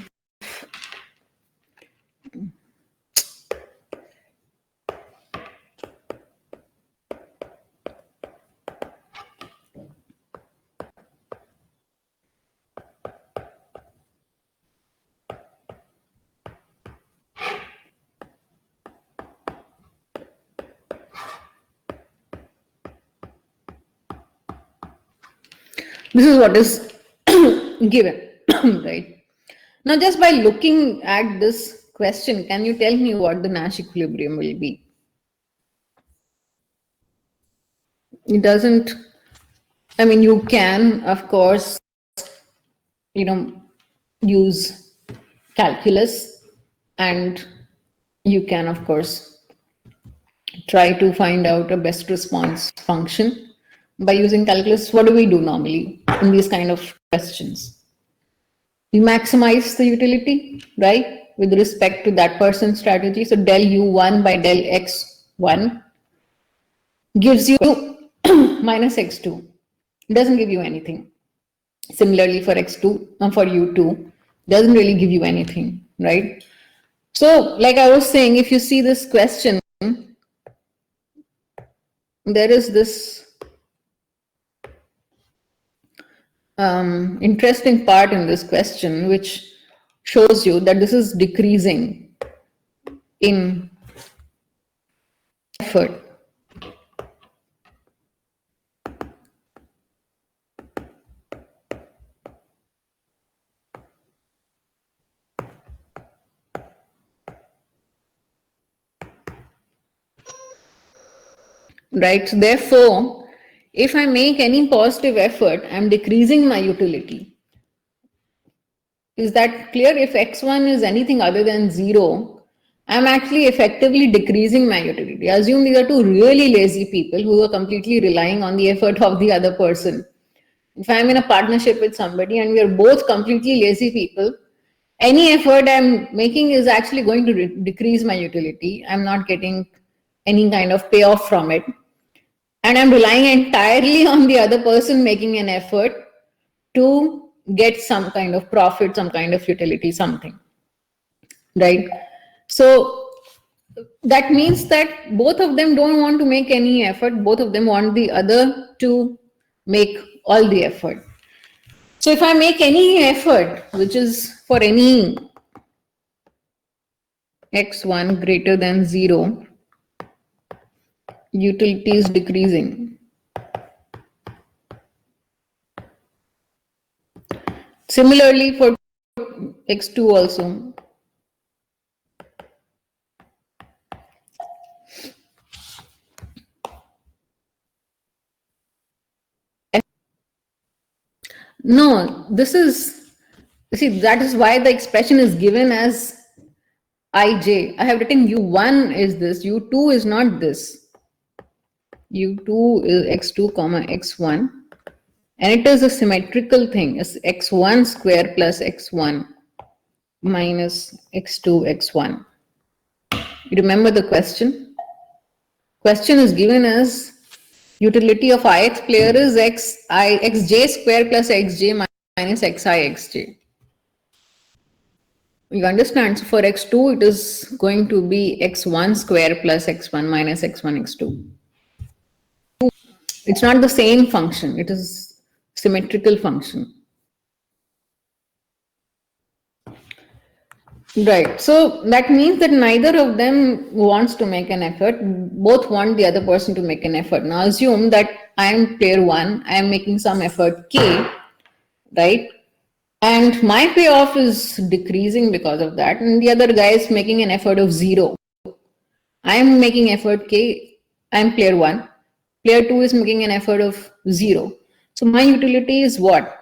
this is what is given. Right. Now, just by looking at this question, can you tell me what the Nash equilibrium will be? It doesn't, I mean, you can, of course, you know, use calculus, and you can, of course, try to find out a best response function by using calculus. What do we do normally in these kind of questions? We maximize the utility, right, with respect to that person's strategy. So del u1 by del x1 gives you minus x2. It doesn't give you anything. Similarly for x2, for u2, doesn't really give you anything, right? So, like I was saying, if you see this question, there is this interesting part in this question which shows you that this is decreasing in effort. Right? So therefore, if I make any positive effort, I'm decreasing my utility. Is that clear? If x1 is anything other than 0, I'm actually effectively decreasing my utility. Assume these are two really lazy people who are completely relying on the effort of the other person. If I'm in a partnership with somebody and we are both completely lazy people, any effort I'm making is actually going to decrease my utility. I'm not getting any kind of payoff from it. And I'm relying entirely on the other person making an effort to get some kind of profit, some kind of utility, something, right? So that means that both of them don't want to make any effort. Both of them want the other to make all the effort. So if I make any effort, which is for any x1 greater than 0, utility is decreasing. Similarly for x2 also. No, this is, see, that is why the expression is given as ij. I have written u1 is this, u2 is not this. u2 is x2 comma x1, and it is a symmetrical thing. It's x1 square plus x1 minus x2 x1. You remember the question? Question is given as utility of ith player is xj square plus xj minus xi xj. You understand? So for x2, it is going to be x1 square plus x1 minus x1 x2. It's not the same function. It is symmetrical function. Right. So that means that neither of them wants to make an effort. Both want the other person to make an effort. Now assume that I am player 1. I am making some effort k, right? And my payoff is decreasing because of that. And the other guy is making an effort of 0. I am making effort k. I am player 1. Player 2 is making an effort of 0. So my utility is what?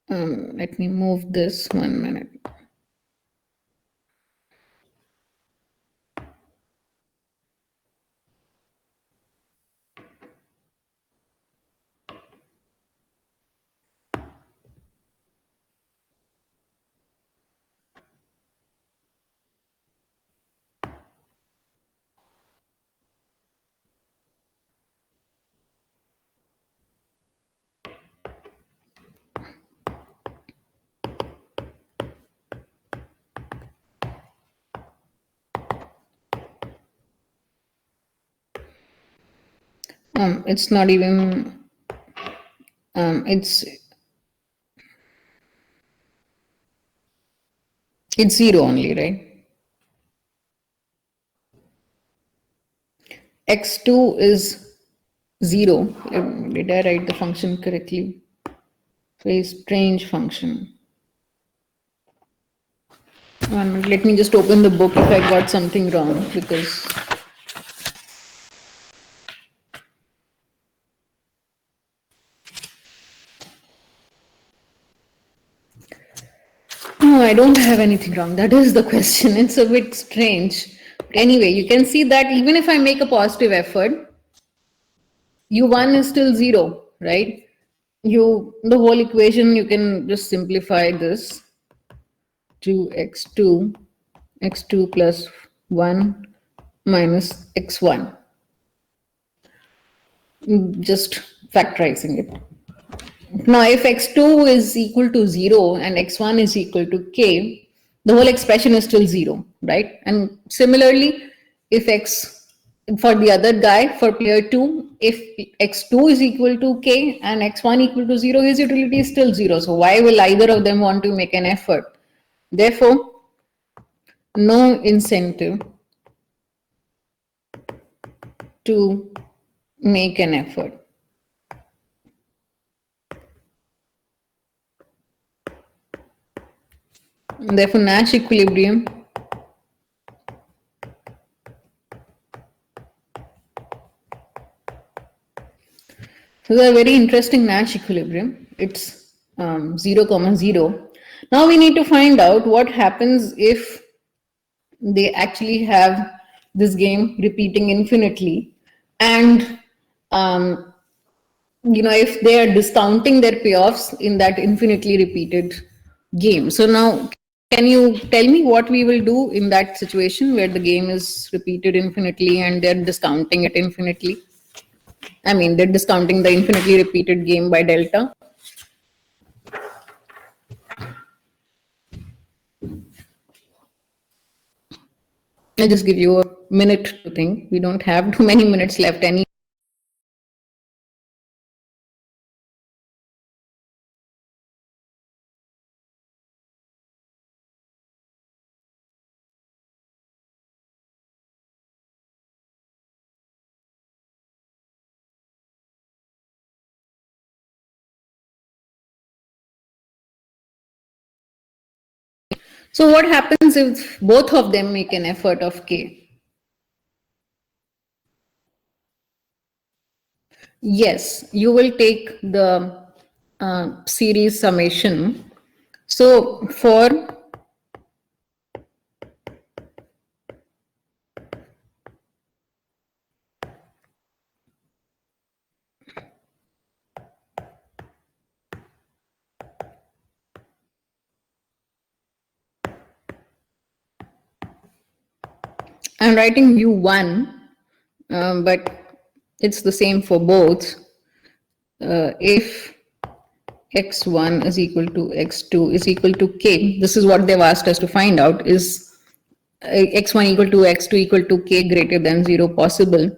Let me move this 1 minute. It's not even, it's 0 only, right? x2 is 0. Did I write the function correctly? Very strange function. 1 minute, let me just open the book if I got something wrong, because no, I don't have anything wrong. That is the question. It's a bit strange. Anyway, you can see that even if I make a positive effort, u1 is still 0, right? The whole equation, you can just simplify this to x2 plus 1 minus x1, just factorizing it. Now, if x2 is equal to 0 and x1 is equal to k, the whole expression is still 0, right? And similarly, if for the other guy, for player 2, if x2 is equal to k and x1 equal to 0, his utility is still 0. So why will either of them want to make an effort? Therefore, no incentive to make an effort. Therefore, Nash equilibrium so a very interesting Nash equilibrium. It's 0, 0. Now we need to find out what happens if they actually have this game repeating infinitely, and if they are discounting their payoffs in that infinitely repeated game. So now, can you tell me what we will do in that situation where the game is repeated infinitely and they're discounting it infinitely? I mean, they're discounting the infinitely repeated game by delta. I'll just give you a minute to think. We don't have too many minutes left. So what happens if both of them make an effort of k? Yes, you will take the series summation. So for I'm writing u1, but it's the same for both. If x1 is equal to x2 is equal to k, this is what they've asked us to find out, is x1 equal to x2 equal to k greater than 0 possible,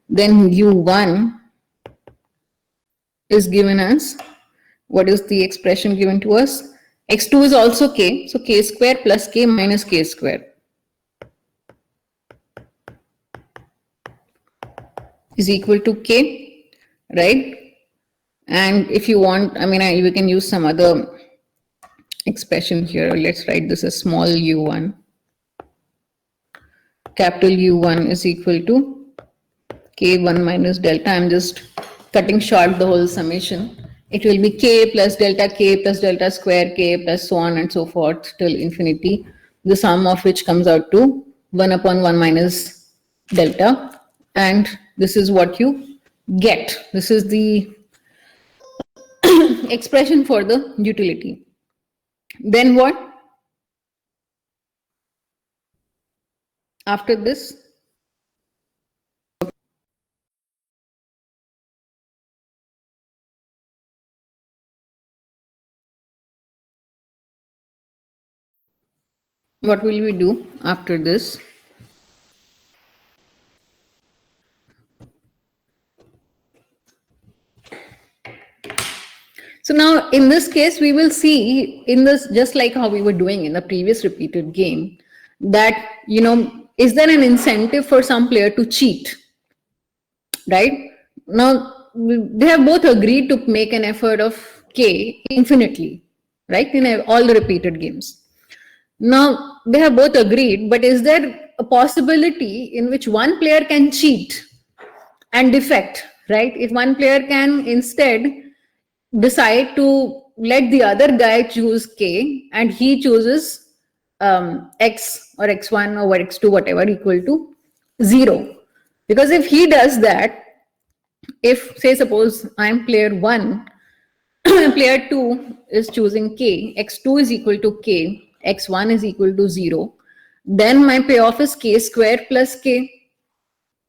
then u1 is given as, what is the expression given to us? X2 is also k, so k square plus k minus k square is equal to k, right? And if you want, I mean, we can use some other expression here. Let's write this as small u1. Capital U1 is equal to k1 minus delta. I'm just cutting short the whole summation. It will be k plus delta square k plus so on and so forth till infinity, the sum of which comes out to 1 upon 1 minus delta. And this is what you get. This is the expression for the utility. Then what? After this, what will we do after this? So now in this case, we will see in this, just like how we were doing in the previous repeated game, that, is there an incentive for some player to cheat, right? Now, they have both agreed to make an effort of K infinitely, right? In all the repeated games. Now, they have both agreed, but is there a possibility in which one player can cheat and defect, right? If one player can instead decide to let the other guy choose K and he chooses X or X1 or X2, whatever, equal to 0. Because if he does that, if say suppose I'm player 1, player 2 is choosing K, X2 is equal to K, X1 is equal to 0, then my payoff is K square plus K,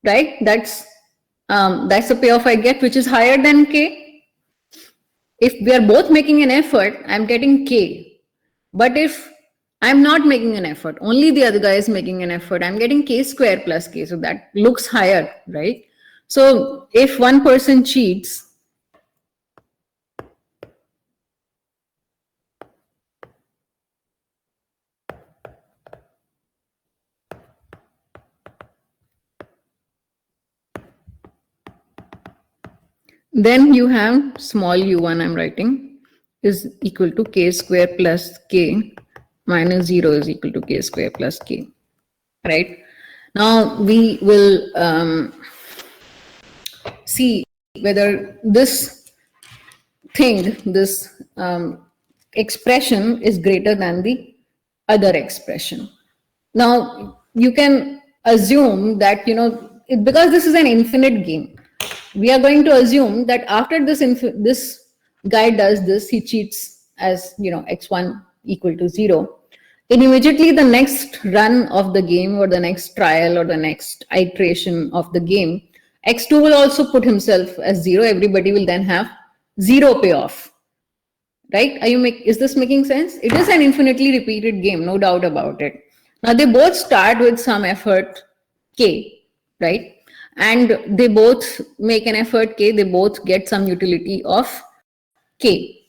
right? That's the payoff I get, which is higher than K. If we are both making an effort, I'm getting K. But if I'm not making an effort, only the other guy is making an effort, I'm getting K square plus K. So that looks higher, right? So if one person cheats, then you have small u1 I'm writing is equal to K square plus K minus 0 is equal to K square plus K, right? Now we will see whether this thing, this expression is greater than the other expression. Now you can assume that, because this is an infinite game, we are going to assume that after this guy does this, he cheats as, x1 equal to 0. Then immediately the next run of the game or the next trial or the next iteration of the game, x2 will also put himself as 0. Everybody will then have 0 payoff, right? Is this making sense? It is an infinitely repeated game, no doubt about it. Now they both start with some effort K, right? And they both make an effort K, they both get some utility of K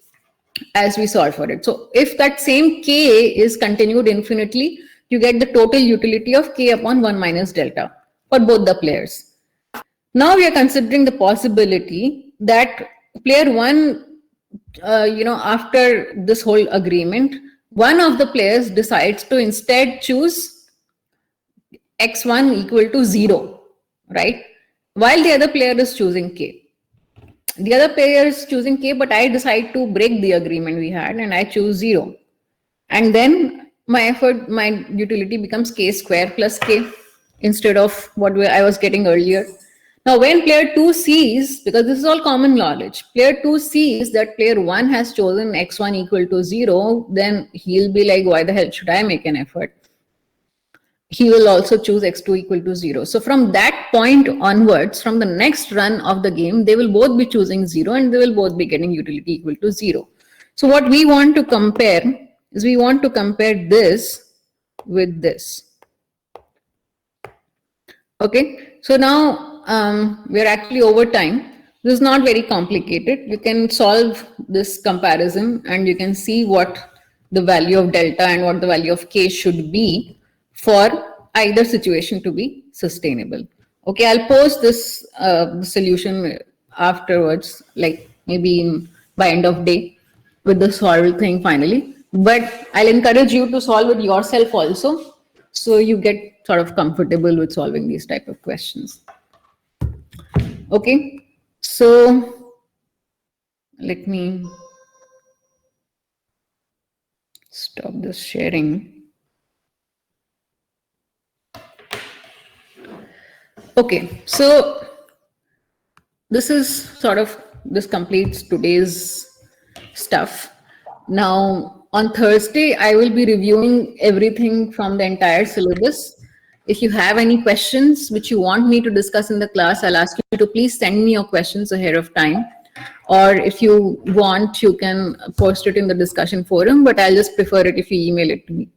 as we solve for it. So if that same K is continued infinitely, you get the total utility of K upon 1 minus delta for both the players. Now we are considering the possibility that player 1, after this whole agreement, one of the players decides to instead choose x1 equal to 0, right? While the other player is choosing K. The other player is choosing K, but I decide to break the agreement we had and I choose 0. And then my utility becomes K square plus K instead of what I was getting earlier. Now, when player 2 sees, because this is all common knowledge, player 2 sees that player 1 has chosen x1 equal to 0, then he'll be like, why the hell should I make an effort? He will also choose x2 equal to 0. So from that point onwards, from the next run of the game, they will both be choosing 0 and they will both be getting utility equal to 0. So what we want to compare is we want to compare this with this. Okay, so now we're actually over time. This is not very complicated. You can solve this comparison and you can see what the value of delta and what the value of K should be for either situation to be sustainable. Okay, I'll post this solution afterwards, like maybe by end of day with the solved thing finally. But I'll encourage you to solve it yourself also, so you get sort of comfortable with solving these type of questions. Okay, so let me stop this sharing. Okay, so this completes today's stuff. Now on Thursday, I will be reviewing everything from the entire syllabus. If you have any questions which you want me to discuss in the class, I'll ask you to please send me your questions ahead of time. Or if you want, you can post it in the discussion forum, but I'll just prefer it if you email it to me.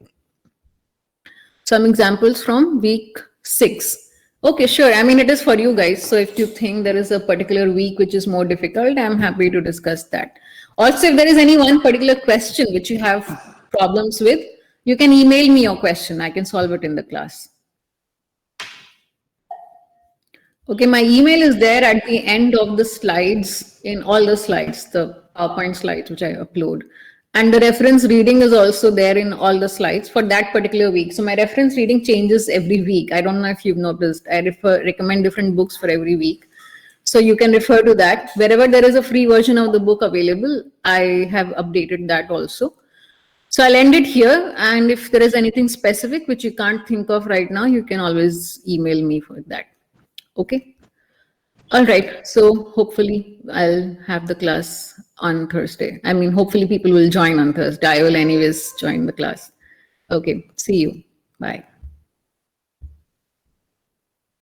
Some examples from week 6. Okay, sure. I mean, it is for you guys. So if you think there is a particular week which is more difficult, I'm happy to discuss that. Also, if there is any one particular question which you have problems with, you can email me your question. I can solve it in the class. Okay, my email is there at the end of the slides, in all the slides, the PowerPoint slides, which I upload. And the reference reading is also there in all the slides for that particular week. So my reference reading changes every week. I don't know if you've noticed. I recommend different books for every week. So you can refer to that. Wherever there is a free version of the book available, I have updated that also. So I'll end it here. And if there is anything specific which you can't think of right now, you can always email me for that. Okay. All right. So hopefully I'll have the class on Thursday. I mean, hopefully people will join on Thursday. I will anyways join the class. Okay. See you. Bye.